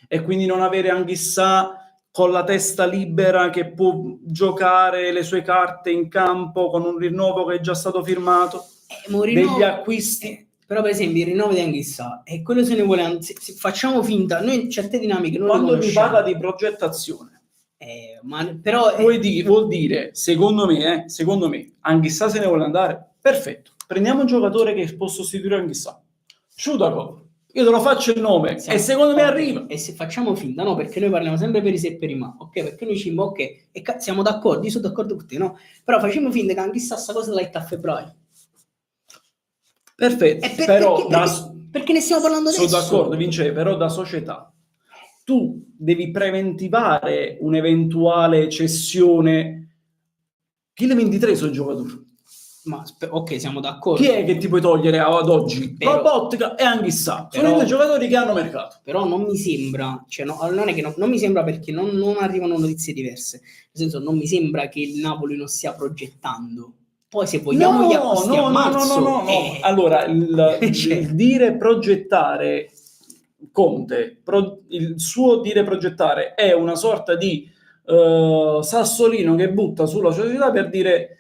Speaker 2: e quindi non avere Anghissà con la testa libera che può giocare le sue carte in campo con un rinnovo che è già stato firmato, degli acquisti.
Speaker 1: Però per esempio il rinnovo di Anghissà, e quello se ne vuole, se facciamo finta, noi certe dinamiche non
Speaker 2: quando mi parla di progettazione,
Speaker 1: però
Speaker 2: vuol dire, secondo me, Anghissà se ne vuole andare, perfetto, prendiamo un giocatore che può sostituire Anghissà, Shudakov, io te lo faccio il nome e secondo me arriva.
Speaker 1: E se facciamo finta, no, perché noi parliamo sempre per i se e per i ma, ok? Perché noi diciamo ok, e siamo d'accordo, io sono d'accordo con te, no? Però facciamo finta che Anghissà sta cosa l'ha detta a febbraio.
Speaker 2: Perfetto, però
Speaker 1: perché ne stiamo parlando adesso?
Speaker 2: Sono d'accordo, Vince, però da società tu devi preventivare un'eventuale cessione. Chi le 23 sono giocatori?
Speaker 1: Ma ok, siamo d'accordo.
Speaker 2: Chi è che ti puoi togliere ad oggi? Robotica e Anghissà. Sono i due giocatori che hanno mercato.
Speaker 1: Però non mi sembra, cioè non è che non mi sembra, perché non arrivano notizie diverse. Nel senso, non mi sembra che il Napoli non stia progettando. Poi se vogliamo gli acquisti a marzo...
Speaker 2: No. Allora, il dire progettare, Conte, il suo dire progettare è una sorta di sassolino che butta sulla società per dire: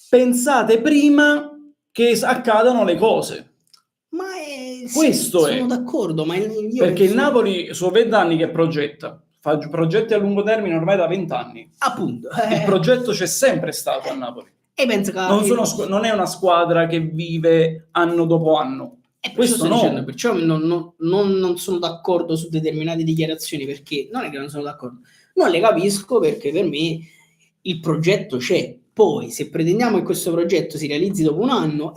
Speaker 2: pensate prima che accadano le cose.
Speaker 1: Ma
Speaker 2: questo
Speaker 1: sono d'accordo, ma
Speaker 2: perché il Napoli sono 20 anni che progetta, fa progetti a lungo termine ormai da 20 anni.
Speaker 1: Appunto.
Speaker 2: Il progetto c'è sempre stato a Napoli.
Speaker 1: E penso che
Speaker 2: non è una squadra che vive anno dopo anno. Questo no.
Speaker 1: Dicendo, perciò non sono d'accordo su determinate dichiarazioni, perché non è che non sono d'accordo, non le capisco, perché per me il progetto c'è. Poi, se pretendiamo che questo progetto si realizzi dopo un anno,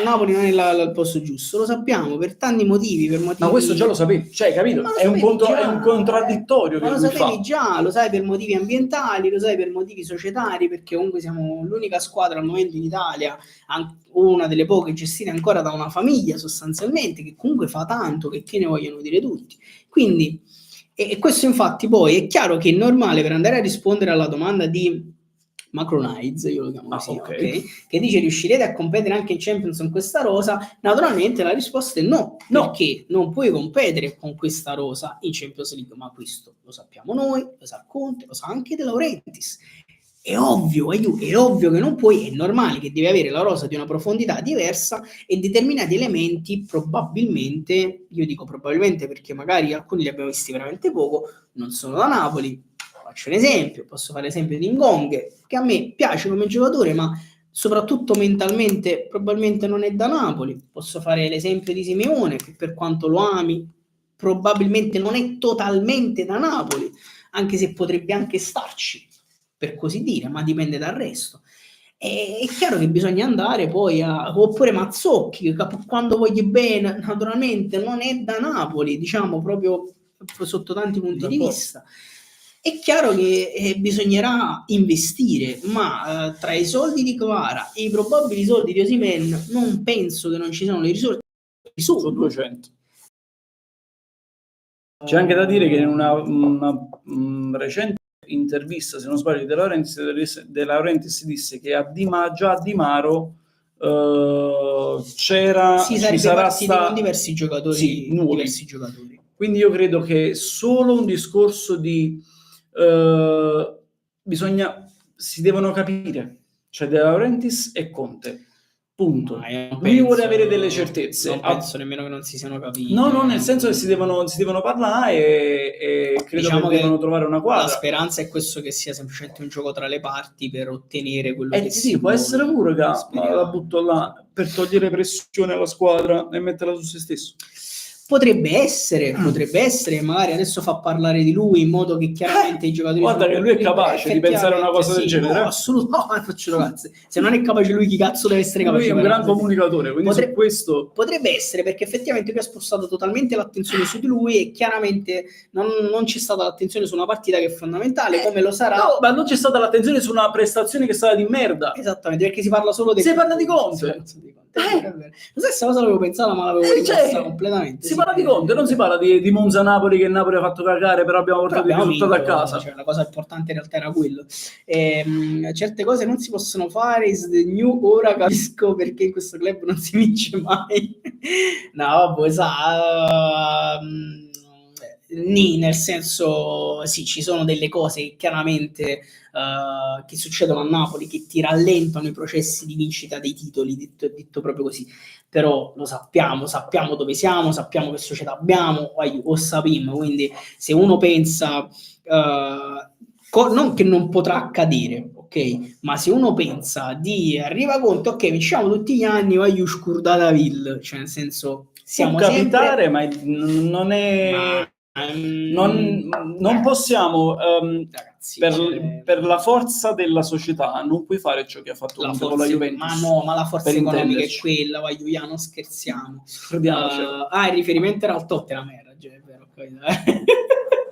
Speaker 1: Napoli non è al posto giusto, lo sappiamo per tanti motivi. Ma
Speaker 2: questo già lo sapevi, cioè, capito? È un contraddittorio che
Speaker 1: lo sapevi già, lo sai per motivi ambientali, lo sai per motivi societari, perché comunque siamo l'unica squadra al momento in Italia, una delle poche gestite ancora da una famiglia sostanzialmente, che comunque fa tanto, che ne vogliono dire tutti. Quindi, e questo infatti poi è chiaro che è normale, per andare a rispondere alla domanda di Macronides, io lo chiamo così, okay, che dice: riuscirete a competere anche in Champions con questa rosa? Naturalmente la risposta è no, perché non puoi competere con questa rosa in Champions League, ma questo lo sappiamo noi, lo sa Conte, lo sa anche De Laurentiis. È ovvio che non puoi, è normale che devi avere la rosa di una profondità diversa e determinati elementi probabilmente, io dico probabilmente perché magari alcuni li abbiamo visti veramente poco, non sono da Napoli. Faccio un esempio, posso fare l'esempio di Ngonghe, che a me piace come giocatore, ma soprattutto mentalmente probabilmente non è da Napoli. Posso fare l'esempio di Simeone, che per quanto lo ami, probabilmente non è totalmente da Napoli, anche se potrebbe anche starci, per così dire, ma dipende dal resto. È chiaro che bisogna andare poi oppure Mazzocchi, che quando voglio bene, naturalmente non è da Napoli, diciamo proprio sotto tanti punti di vista. È chiaro che bisognerà investire, ma tra i soldi di Kvara e i probabili soldi di Osimhen non penso che non ci siano le risorse.
Speaker 2: Sono 200. C'è anche da dire che in una recente intervista, se non sbaglio, De Laurentiis disse che già a Di Maro ci sarà
Speaker 1: con diversi giocatori,
Speaker 2: sì, nuovi.
Speaker 1: diversi giocatori.
Speaker 2: Quindi io credo che solo un discorso di si devono capire, cioè De Laurentiis e Conte. Punto. Lui vuole avere delle certezze.
Speaker 1: Non penso nemmeno che non si siano capiti.
Speaker 2: No, nel senso che si devono parlare e credo
Speaker 1: diciamo
Speaker 2: che devono trovare una quadra.
Speaker 1: La speranza è questo, che sia semplicemente un gioco tra le parti per ottenere quello che
Speaker 2: sì, può essere pure che la butto là per togliere pressione alla squadra e metterla su se stesso.
Speaker 1: Potrebbe essere, magari adesso fa parlare di lui in modo che chiaramente i giocatori...
Speaker 2: Guarda che lui è capace di pensare una cosa del genere.
Speaker 1: No, assolutamente, faccio cazzo. Se non è capace lui, chi cazzo deve essere capace?
Speaker 2: Lui è un gran comunicatore, quindi su questo...
Speaker 1: Potrebbe essere, perché effettivamente lui ha spostato totalmente l'attenzione su di lui e chiaramente non c'è stata l'attenzione su una partita che è fondamentale, come lo sarà...
Speaker 2: No, ma non c'è stata l'attenzione su una prestazione che è stata di merda.
Speaker 1: Esattamente, perché si parla solo di...
Speaker 2: Si parla di Conte.
Speaker 1: La stessa cosa l'avevo pensata, ma l'avevo rimasta completamente.
Speaker 2: Si parla di Conte, non si parla di Monza Napoli, che Napoli ha fatto cagare, però abbiamo portato il risultato a casa.
Speaker 1: Cioè, la cosa importante in realtà era quello. Certe cose non si possono fare, is the new, ora capisco perché in questo club non si vince mai. No, vabbè, nel senso, sì, ci sono delle cose che chiaramente che succedono a Napoli, che ti rallentano i processi di vincita dei titoli, detto proprio così. Però lo sappiamo dove siamo, sappiamo che società abbiamo, o sappiamo, quindi se uno pensa non che non potrà accadere, ok, ma se uno pensa di arriva Conte, ok, vinciamo tutti gli anni, voglio scurdata Ville, cioè nel senso siamo
Speaker 2: può capitare, ma non è... Non possiamo, ragazzi, per la forza della società, non puoi fare ciò che ha fatto Conte con la Juventus.
Speaker 1: Ma la forza economica è quella, voglio, non scherziamo. Il riferimento era al Tottenham, è vero.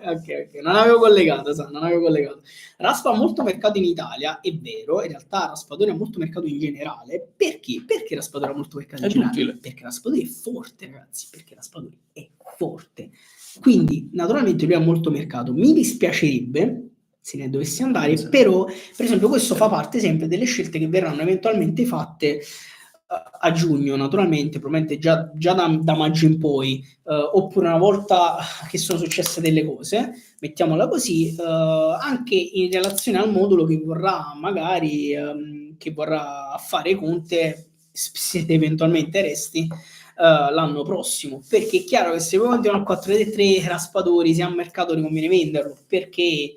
Speaker 1: Ok, non avevo collegato. Raspa ha molto mercato in Italia, è vero, in realtà Raspadori ha molto mercato in generale. Perché? Perché Raspadori ha molto mercato in generale? Perché Raspadori è forte, ragazzi, Quindi, naturalmente, lui ha molto mercato. Mi dispiacerebbe se ne dovesse andare, però, per esempio, questo fa parte sempre delle scelte che verranno eventualmente fatte a giugno, naturalmente, probabilmente già da maggio in poi, oppure una volta che sono successe delle cose, mettiamola così, anche in relazione al modulo che vorrà magari che vorrà fare Conte, se eventualmente resti l'anno prossimo, perché è chiaro che se poi continuano al 4-3-3 Raspadori, se a mercato ti conviene venderlo, perché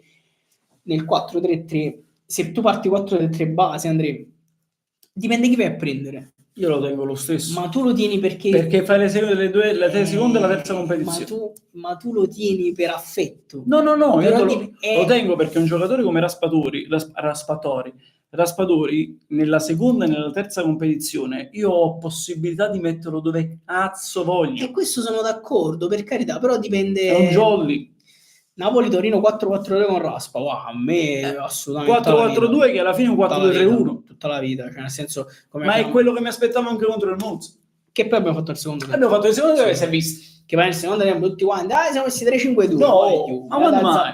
Speaker 1: nel 4-3-3, se tu parti 4-3-3 base, Andrea, dipende chi vai a prendere.
Speaker 2: Io lo tengo lo stesso.
Speaker 1: Ma tu lo tieni perché
Speaker 2: fai la seconda e la terza competizione.
Speaker 1: Ma tu lo tieni per affetto.
Speaker 2: No, io lo tengo perché un giocatore come Raspadori nella seconda e nella terza competizione io ho possibilità di metterlo dove cazzo voglio.
Speaker 1: E questo sono d'accordo, per carità, però dipende.
Speaker 2: È un jolly.
Speaker 1: Napoli-Torino 4-4-2 con Raspa, a me assolutamente
Speaker 2: 4-4-2 che alla fine è un 4-2-3-1
Speaker 1: tutta la vita, cioè nel senso
Speaker 2: è quello che mi aspettavo anche contro il Monza,
Speaker 1: che poi abbiamo fatto il secondo tempo.
Speaker 2: Abbiamo fatto il secondo tempo e si è visto
Speaker 1: che poi nel secondo tempo tutti quanti siamo messi 3-5-2
Speaker 2: ma quando mai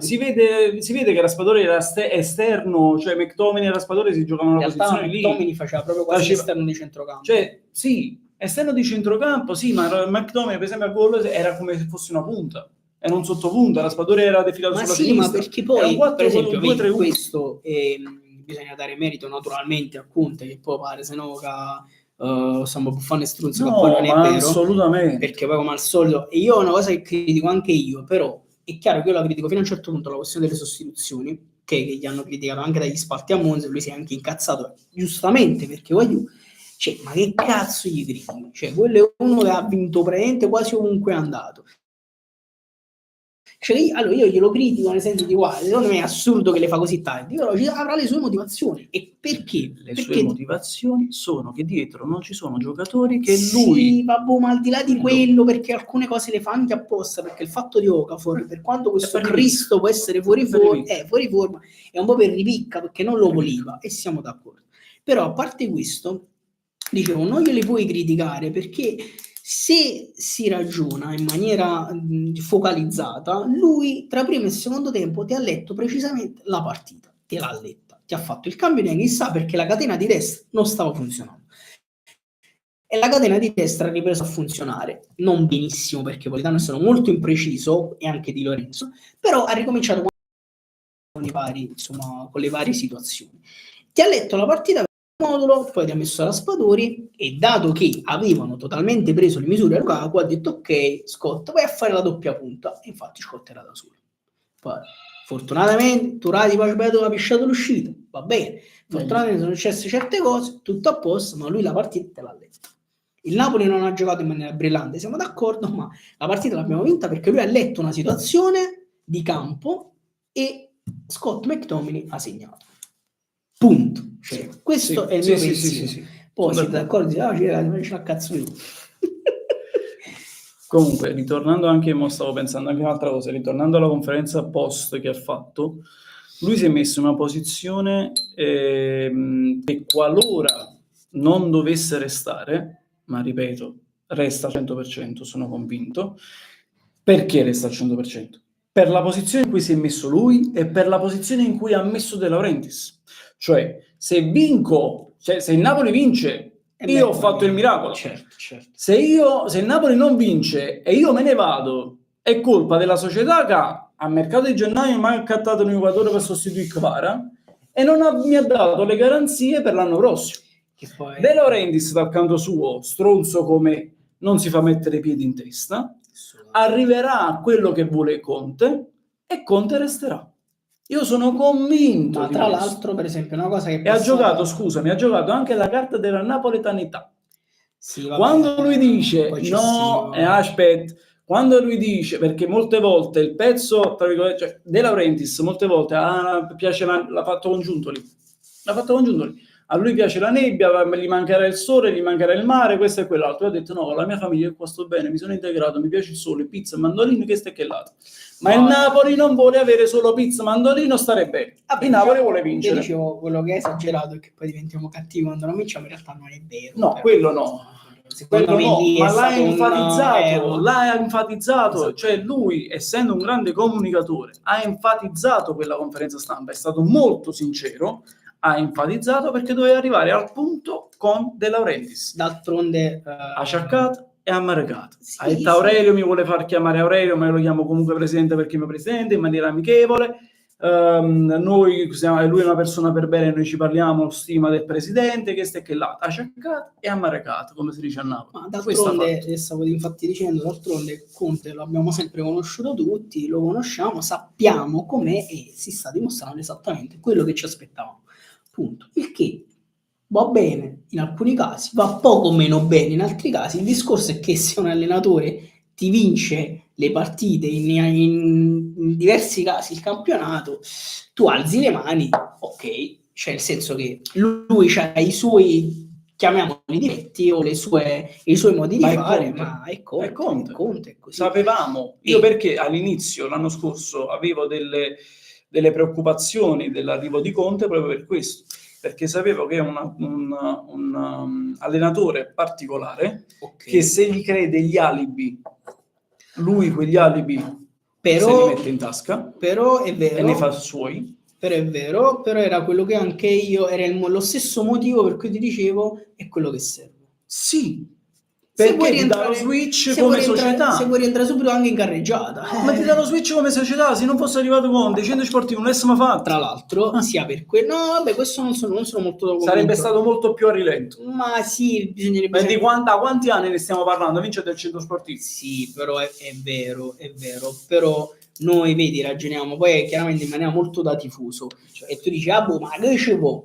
Speaker 2: si vede che Raspadori era esterno, cioè McTominay e Raspadori si giocavano una posizione lì.
Speaker 1: McTominay faceva proprio quasi esterno di centrocampo,
Speaker 2: cioè sì, esterno di centrocampo, sì, ma McTominay per esempio a gol era come se fosse una punta, era un sottopunta, Raspadori era defilato sulla sinistra.
Speaker 1: Ma perché poi per esempio questo bisogna dare merito naturalmente a Conte, che poi pare se no siamo buffone struzzo,
Speaker 2: no,
Speaker 1: che poi non è vero,
Speaker 2: assolutamente,
Speaker 1: perché poi come al solito, e io ho una cosa che critico anche io, però è chiaro che io la critico fino a un certo punto, la questione delle sostituzioni, che gli hanno criticato anche dagli spalti a Monza, lui si è anche incazzato giustamente, perché voglio, cioè, ma che cazzo gli critico? Cioè, quello è uno che ha vinto praticamente quasi ovunque è andato. Cioè, allora io glielo critico nel senso di guarda, secondo me è assurdo che le fa così tardi, però avrà le sue motivazioni. E perché?
Speaker 2: Sue motivazioni sono che dietro non ci sono giocatori che lui...
Speaker 1: Sì, vabbè, ma al di là di quello, perché alcune cose le fa anche apposta, perché il fatto di Okafor, per quanto questo Cristo può essere fuori forma, è un po' per ripicca, perché non lo voleva, e siamo d'accordo. Però a parte questo, dicevo, non glieli puoi criticare, perché se si ragiona in maniera focalizzata, lui tra primo e secondo tempo ti ha letto precisamente la partita, te l'ha letta, ti ha fatto il cambio di chissà perché la catena di destra non stava funzionando. E la catena di destra ha ripreso a funzionare, non benissimo perché Politano è stato molto impreciso e anche Di Lorenzo, però ha ricominciato con le varie situazioni. Ti ha letto la partita per modulo, poi ti ha messo la Raspadori e dato che avevano totalmente preso le misure a Lukaku ha detto ok Scott vai a fare la doppia punta e infatti Scott era da solo. Poi fortunatamente Turati poi ha pisciato l'uscita, va bene, fortunatamente sono successe certe cose, tutto a posto, ma lui la partita te l'ha letta. Il Napoli non ha giocato in maniera brillante, siamo d'accordo, ma la partita l'abbiamo vinta perché lui ha letto una situazione di campo e Scott McTominay ha segnato. Punto. Cioè, questo è il mio pensiero.
Speaker 2: Sì.
Speaker 1: Poi siete d'accordo? Ce la cazzo io.
Speaker 2: Comunque, ritornando anche, stavo pensando anche a un'altra cosa, ritornando alla conferenza post che ha fatto, lui si è messo in una posizione che qualora non dovesse restare, ma ripeto, resta al 100%, sono convinto. Perché resta al 100%? Per la posizione in cui si è messo lui e per la posizione in cui ha messo De Laurentiis. Cioè, se il Napoli vince, io ho fatto il miracolo.
Speaker 1: Certo.
Speaker 2: Se il Napoli non vince e io me ne vado, è colpa della società che a mercato di gennaio mi ha accattato un giocatore per sostituire Kvara e non mi ha dato le garanzie per l'anno prossimo. De Laurentiis dal canto suo, stronzo come non si fa mettere i piedi in testa, arriverà a quello che vuole Conte e Conte resterà. Io sono convinto.
Speaker 1: Ma tra l'altro, per esempio, una cosa che
Speaker 2: ha giocato anche la carta della napoletanità. Sì, quando lui dice quando lui dice, perché molte volte il pezzo, tra virgolette, cioè, De Laurentiis molte volte piace l'ha fatto congiunto lì. A lui piace la nebbia, gli mancherà il sole, gli mancherà il mare, questo e quell'altro. Io ho detto no, la mia famiglia qua sto bene, mi sono integrato, mi piace il sole, pizza, mandolino, questo e quell'altro. Ma il Napoli non vuole avere solo pizza, mandolino, stare bene. Il Napoli vuole vincere.
Speaker 1: Io dicevo, quello che è esagerato è che poi diventiamo cattivi quando non vinciamo, in realtà non è vero.
Speaker 2: No, quello no.
Speaker 1: Secondo me lì
Speaker 2: ma l'ha enfatizzato, cioè lui, essendo un grande comunicatore, ha enfatizzato quella conferenza stampa, è stato molto sincero, ha enfatizzato perché doveva arrivare al punto con De Laurentiis.
Speaker 1: D'altronde
Speaker 2: ha cercato e ha marcato. Ha detto Aurelio mi vuole far chiamare Aurelio, ma io lo chiamo comunque presidente perché è mio presidente, in maniera amichevole. Lui è una persona per bene, noi ci parliamo, stima del presidente, che e che là. Ha cercato e ha marcato, come si dice a Napoli.
Speaker 1: Ma d'altronde, stavo infatti dicendo, d'altronde Conte lo abbiamo sempre conosciuto tutti, lo conosciamo, sappiamo com'è e si sta dimostrando esattamente quello che ci aspettavamo. Punto. Il che va bene in alcuni casi, va poco meno bene in altri casi. Il discorso è che se un allenatore ti vince le partite in diversi casi il campionato, tu alzi le mani, ok, cioè nel senso che lui ha i suoi, chiamiamoli difetti o i suoi modi di fare, ma è Conte. È così.
Speaker 2: Sapevamo, io perché all'inizio l'anno scorso avevo delle preoccupazioni dell'arrivo di Conte proprio per questo, perché sapevo che è un allenatore particolare, che se gli crei degli alibi, lui quegli alibi se li mette in tasca,
Speaker 1: però è vero,
Speaker 2: e ne fa suoi.
Speaker 1: Però è vero, però era quello che anche io, era lo stesso motivo per cui ti dicevo, è quello che serve.
Speaker 2: Sì, perché ti dà lo switch come società.
Speaker 1: Se vuoi rientrare subito anche in carreggiata.
Speaker 2: Ma ti dà lo switch come società, se non fosse arrivato Conte, i centri sportivi non l'essimo fatto.
Speaker 1: Tra l'altro, sia per quello... No, vabbè, questo non sono molto convinto.
Speaker 2: Sarebbe stato molto più a rilento.
Speaker 1: Ma sì, bisognerebbe...
Speaker 2: Ma di quanti anni ne stiamo parlando? Vince del centro sportivo.
Speaker 1: Sì, però è vero. Però noi, vedi, ragioniamo poi chiaramente in maniera molto da tifoso. E tu dici, ma che ci può?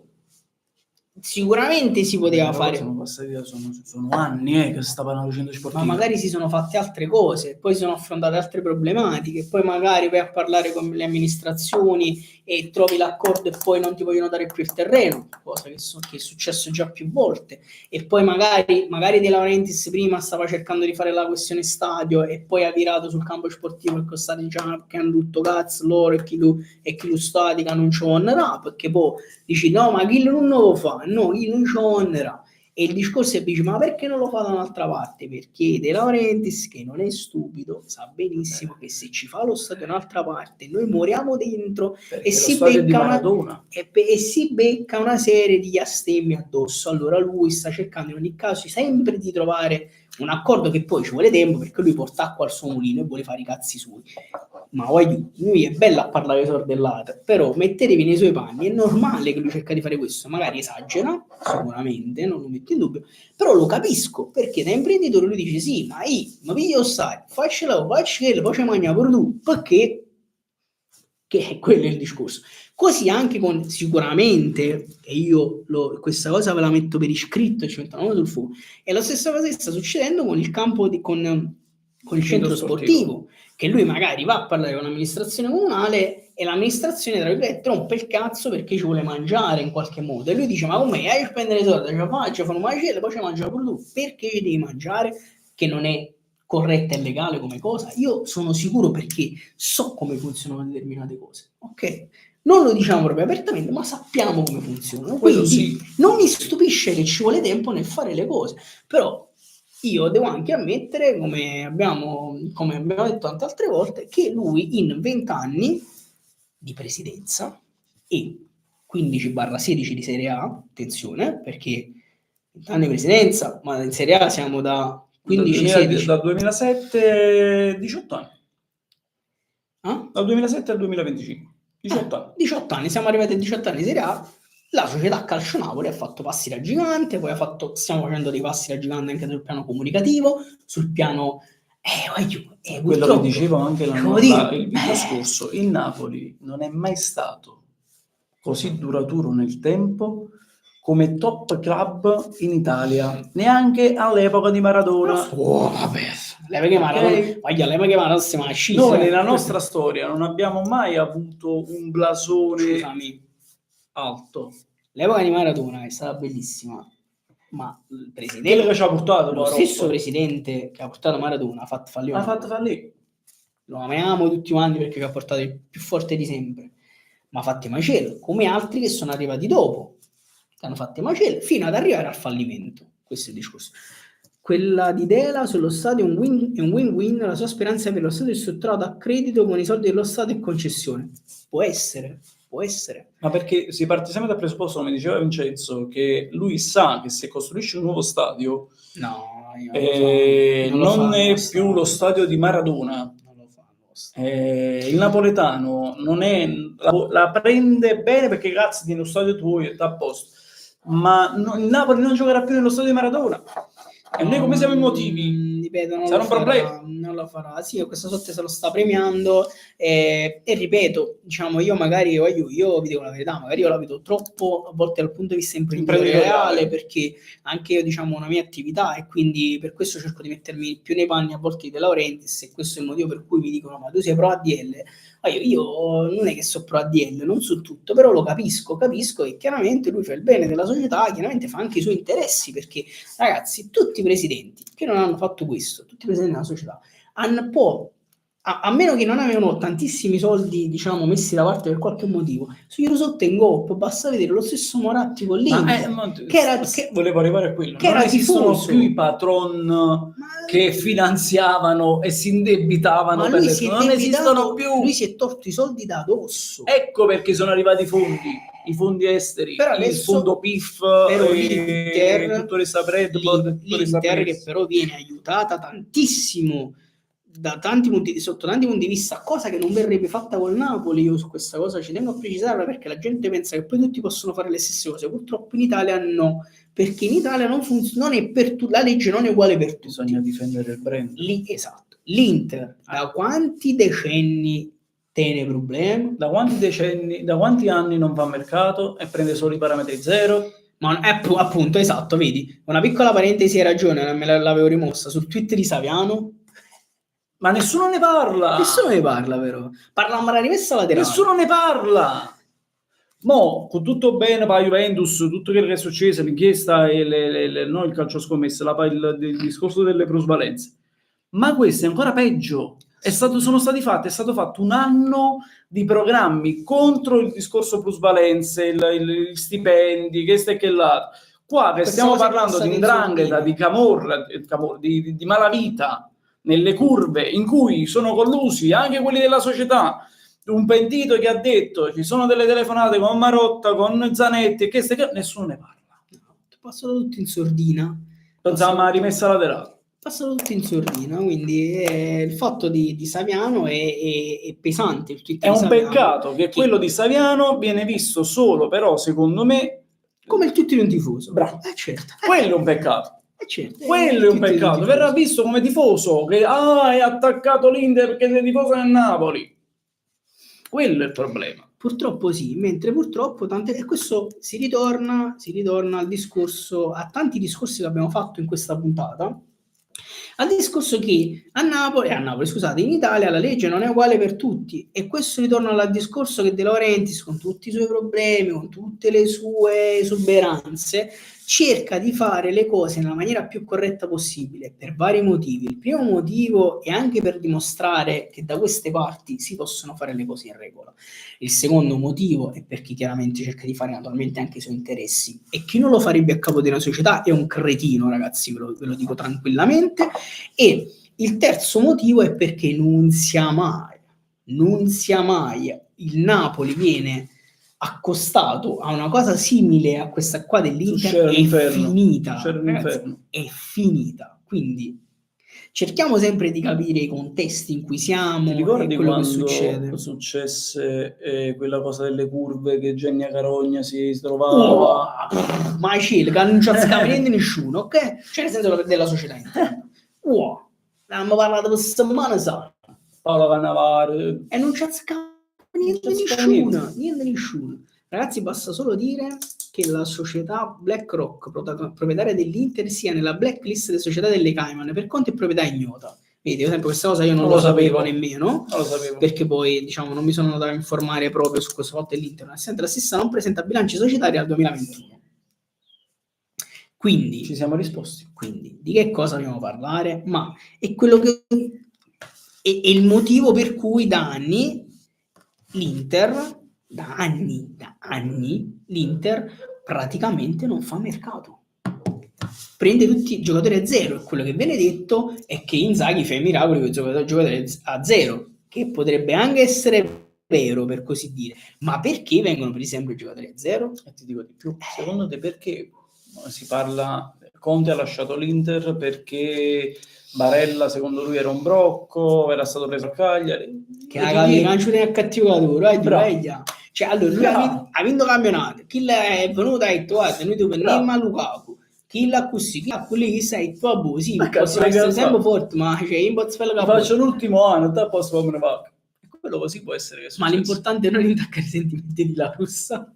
Speaker 1: Sicuramente si poteva fare.
Speaker 2: Sono anni che si sta parlando di centro sportivo.
Speaker 1: Ma magari si sono fatte altre cose, poi si sono affrontate altre problematiche, poi magari vai a parlare con le amministrazioni e trovi l'accordo e poi non ti vogliono dare più il terreno, cosa che è successo già più volte, e poi magari De Laurentiis prima stava cercando di fare la questione stadio e poi ha virato sul campo sportivo e costati diciamo che hanno tutto cazzo loro e chi lo stadio che non ci vorrà, perché poi dici no ma chi non lo fa, no chi non ci vorrà, E il discorso è, dice, ma perché non lo fa da un'altra parte? Perché De Laurentiis, che non è stupido, sa benissimo che se ci fa lo stadio da un'altra parte, noi moriamo dentro e si, e si becca una serie di astemmi addosso. Allora lui sta cercando in ogni caso sempre di trovare un accordo, che poi ci vuole tempo, perché lui porta acqua al suo mulino e vuole fare i cazzi suoi. Ma lui è bello a parlare sordellate, però mettetevi nei suoi panni, è normale che lui cerca di fare questo, magari esagera, sicuramente, non lo metto in dubbio, però lo capisco, perché da imprenditore lui dice sì, ma io sai, faccela, poi ci mangia per tu, perché? Che è quello il discorso. Così anche con, sicuramente, e io questa cosa ve la metto per iscritto e ci metto la mano sul fuoco, è la stessa cosa che sta succedendo con il campo, con il centro sportivo, che lui magari va a parlare con l'amministrazione comunale e l'amministrazione, tra virgolette, rompe il cazzo perché ci vuole mangiare in qualche modo, e lui dice, ma come hai a spendere soldi, ci fanno mangiare, poi ci mangia pure tu, perché ci devi mangiare, che non è corretta e legale come cosa? Io sono sicuro, perché so come funzionano determinate cose, ok? Non lo diciamo proprio apertamente, ma sappiamo come funzionano. Quindi sì, non mi stupisce che ci vuole tempo nel fare le cose, però io devo anche ammettere, come abbiamo detto tante altre volte, che lui in 20 anni di presidenza e 15/16 di Serie A, attenzione, perché 20 anni di presidenza, ma in Serie A siamo da 15-16.
Speaker 2: Dal 2007, 18 anni.
Speaker 1: Ah?
Speaker 2: Dal 2007 al 2025. 18 anni.
Speaker 1: 18 anni, siamo arrivati a 18 anni di Serie A. La società Calcio Napoli ha fatto passi da gigante, poi stiamo facendo dei passi da gigante anche sul piano comunicativo, sul piano...
Speaker 2: quello che dicevo anche il video scorso, il Napoli non è mai stato così duraturo nel tempo come top club in Italia, neanche all'epoca di Maradona.
Speaker 1: L'epoca si
Speaker 2: noi nella nostra storia non abbiamo mai avuto un blasone alto.
Speaker 1: L'epoca di Maradona è stata bellissima, ma il presidente,
Speaker 2: quello che ci ha portato
Speaker 1: lo stesso presidente che ha portato Maradona ha fatto fallire. Lo amiamo tutti quanti perché ci ha portato il più forte di sempre, ma ha fatto macello, come altri che sono arrivati dopo, che hanno fatto macello fino ad arrivare al fallimento. Questo è il discorso. Quella di Dela sullo stadio è un win-win, la sua speranza per lo stadio è strutturato a credito con i soldi dello Stato e concessione. Può essere.
Speaker 2: Ma perché si parte sempre dal presupposto, come diceva Vincenzo, che lui sa che se costruisce un nuovo stadio non è più lo stadio di Maradona. Il napoletano non è, la prende bene perché cazzo tiene lo stadio tuo e sta a posto, ma il Napoli non giocherà più nello stadio di Maradona. E noi come siamo emotivi?
Speaker 1: Ripeto,
Speaker 2: sarà un problema.
Speaker 1: Non lo farà. Sì, questa sorte se lo sta premiando e ripeto, diciamo, io vi dico la verità, magari io la vedo troppo a volte dal punto di vista imprenditoriale, perché anche io, diciamo, ho una mia attività e quindi per questo cerco di mettermi più nei panni a volte di De Laurentiis, e questo è il motivo per cui mi dicono, ma tu sei pro ADL? Io non è che so pro ADL, non su tutto, però lo capisco che chiaramente lui fa il bene della società, chiaramente fa anche i suoi interessi, perché ragazzi, tutti i presidenti che non hanno fatto questo, tutti i presidenti della società, a meno che non avevano tantissimi soldi, diciamo, messi da parte per qualche motivo, su Eurosotto in GOP basta vedere lo stesso Moratti con l'Inter, che
Speaker 2: volevo arrivare a quello,
Speaker 1: che non
Speaker 2: esistono più i patron che finanziavano e si indebitavano, non esistono più.
Speaker 1: Lui si è tolto i soldi da addosso.
Speaker 2: Ecco perché sono arrivati i fondi esteri, però il fondo PIF,
Speaker 1: l'Inter,
Speaker 2: tutto
Speaker 1: l'Inter che però viene aiutata tantissimo sotto tanti punti di vista, cosa che non verrebbe fatta col Napoli. Io su questa cosa ci tengo a precisarla, perché la gente pensa che poi tutti possono fare le stesse cose. Purtroppo in Italia no, perché in Italia non è per tutti, la legge non è uguale per tutti.
Speaker 2: Bisogna difendere il brand.
Speaker 1: Esatto. L'Inter da quanti decenni tiene problemi?
Speaker 2: Da quanti anni non va a mercato e prende solo i parametri zero?
Speaker 1: Ma appunto, esatto, vedi, una piccola parentesi, hai ragione, me l'avevo rimossa sul tweet di Saviano.
Speaker 2: Ma nessuno ne parla.
Speaker 1: Però. Parla a rimessa laterale.
Speaker 2: Nessuno ne parla. Mo, con tutto bene per la Juventus, tutto quello che è successo, l'inchiesta e non il calcio scommesse, il discorso delle plusvalenze. Ma questo è ancora peggio. È stato fatto un anno di programmi contro il discorso plusvalenze, gli stipendi, questo e quell'altro. Qua che
Speaker 1: Questa
Speaker 2: stiamo
Speaker 1: cosa è
Speaker 2: parlando di
Speaker 1: passata in
Speaker 2: 'ndrangheta,
Speaker 1: sordina.
Speaker 2: di camorra, di malavita, nelle curve in cui sono collusi anche quelli della società. Un pentito che ha detto ci sono delle telefonate con Marotta, con Zanetti, e che nessuno ne parla.
Speaker 1: Passano tutti in sordina.
Speaker 2: Pensavamo alla rimessa laterale.
Speaker 1: Passano tutti in sordina, quindi il fatto di Saviano è pesante. Il tweet
Speaker 2: È
Speaker 1: di
Speaker 2: un
Speaker 1: Saviano,
Speaker 2: peccato che quello di Saviano viene visto solo, però, secondo me,
Speaker 1: come il tweet di un tifoso.
Speaker 2: bravo.
Speaker 1: Certo.
Speaker 2: Quello è un peccato.
Speaker 1: Certo,
Speaker 2: Quello è un peccato. Verrà visto come tifoso che hai attaccato l'Inter perché sei tifoso del Napoli. Quello è il problema.
Speaker 1: Purtroppo sì, mentre purtroppo e questo si ritorna al discorso, a tanti discorsi che abbiamo fatto in questa puntata, al discorso che a Napoli, scusate, in Italia la legge non è uguale per tutti, e questo ritorna al discorso che De Laurentiis, con tutti i suoi problemi, con tutte le sue esuberanze, cerca di fare le cose nella maniera più corretta possibile per vari motivi. Il primo motivo è anche per dimostrare che da queste parti si possono fare le cose in regola. Il secondo motivo è perché chiaramente cerca di fare naturalmente anche i suoi interessi, e chi non lo farebbe a capo di una società è un cretino, ragazzi, ve lo dico tranquillamente. E il terzo motivo è perché non sia mai il Napoli viene accostato a una cosa simile a questa qua dell'Inter, finita, ragazzi, è finita. Quindi cerchiamo sempre di capire i contesti in cui siamo.
Speaker 2: Ti ricordi
Speaker 1: e quello
Speaker 2: quando
Speaker 1: che
Speaker 2: successe quella cosa delle curve, che Genia Carogna si trovava?
Speaker 1: Ma che non ci scambiando nessuno, ok? Cioè, nel senso della società interna. Abbiamo parlato per settimane, sa.
Speaker 2: Paolo Cannavaro.
Speaker 1: E non c'è niente nessuno. Ragazzi, basta solo dire che la società BlackRock, proprietaria dell'Inter, sia nella blacklist delle società delle Cayman per conto e proprietà ignota. Vedi, per esempio, questa cosa io non lo sapevo nemmeno,
Speaker 2: non lo sapevo.
Speaker 1: Perché poi, diciamo, non mi sono andato a informare proprio su questo fatto dell'Inter. La stessa non presenta bilanci societari al 2021. Quindi
Speaker 2: ci siamo risposti.
Speaker 1: Quindi di che cosa dobbiamo parlare? Ma è quello che è il motivo per cui da anni l'Inter, l'Inter praticamente non fa mercato. Prende tutti i giocatori a zero, e quello che viene detto è che Inzaghi fa i miracoli con i giocatori a zero, che potrebbe anche essere vero, per così dire, ma perché vengono presi sempre i giocatori a zero?
Speaker 2: E ti dico di più, secondo te perché si parla, Conte ha lasciato l'Inter perché Barella secondo lui era un brocco, era stato preso a Cagliari,
Speaker 1: che la calcio è cattivo lavoro, cioè, allora lui ha vinto campionato, chi è venuto e ha detto guarda, noi ti prendiamo a Lukaku, chi l'ha così, chi ha quelli che sai, vabbè, sì, possiamo essere sempre forti, ma cioè, in
Speaker 2: faccio l'ultimo anno, te posso fare una vaca. Quello così può essere che
Speaker 1: ma l'importante è non intaccare i sentimenti di La Russa.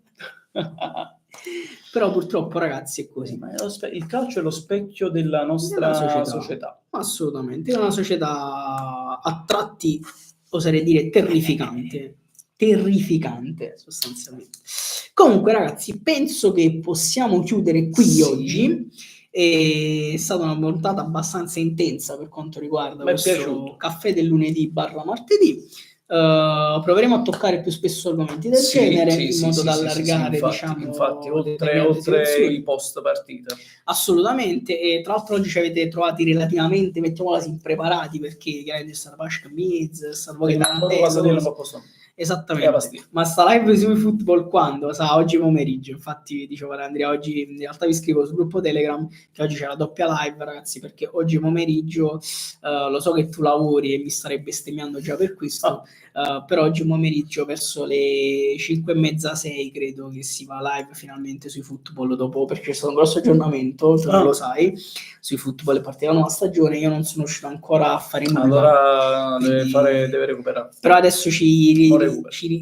Speaker 1: Però purtroppo, ragazzi, è così.
Speaker 2: Ma il calcio è lo specchio della nostra società.
Speaker 1: Assolutamente, è una società a tratti, oserei dire, terrificante sostanzialmente. Comunque, ragazzi, penso che possiamo chiudere qui oggi. È stata una puntata abbastanza intensa per quanto riguarda questo caffè del lunedì / martedì. Proveremo a toccare più spesso argomenti del genere in modo da allargare,
Speaker 2: infatti, oltre i post partita.
Speaker 1: Assolutamente. E tra l'altro oggi ci avete trovati relativamente, mettiamola così, impreparati, perché chiaramente è stata Pasca Miz, è stato poi esattamente. Ma sta live sui football quando? Sa, oggi pomeriggio. Infatti dicevo ad Andrea, oggi in realtà vi scrivo sul gruppo Telegram che oggi c'è la doppia live, ragazzi, perché oggi pomeriggio lo so che tu lavori e mi starai bestemmiando già per questo, però oggi pomeriggio verso le 5:30, 6 credo che si va live finalmente sui football, dopo, perché c'è stato un grosso aggiornamento, tu non lo sai, sui football è partita la nuova stagione, io non sono riuscito ancora a fare nulla.
Speaker 2: Allora deve recuperare.
Speaker 1: Però adesso ci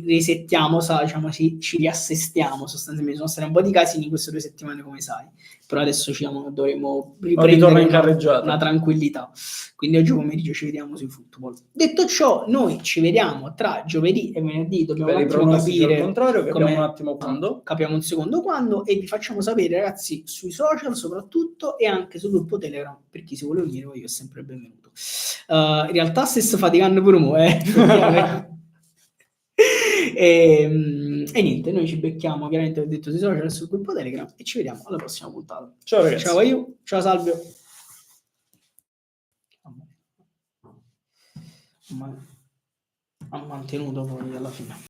Speaker 1: risettiamo, diciamo, ci riassestiamo sostanzialmente. Sono stati un po' di casini in queste 2 settimane, come sai, però adesso dovremo riprendere una tranquillità. Quindi oggi pomeriggio ci vediamo sui football. Detto ciò, noi ci vediamo tra giovedì e venerdì, dobbiamo un attimo capire,
Speaker 2: capiamo un attimo quando,
Speaker 1: capiamo un secondo quando, e vi facciamo sapere, ragazzi, sui social soprattutto, e anche sul gruppo Telegram, per chi si vuole unire, io è sempre benvenuto. In realtà stesse faticando pure mo', E niente, noi ci becchiamo, chiaramente ho detto sui social, sul gruppo Telegram e ci vediamo alla prossima puntata.
Speaker 2: Ciao ragazzi.
Speaker 1: Ciao io, ciao Salvio. Ma ha mantenuto poi alla fine.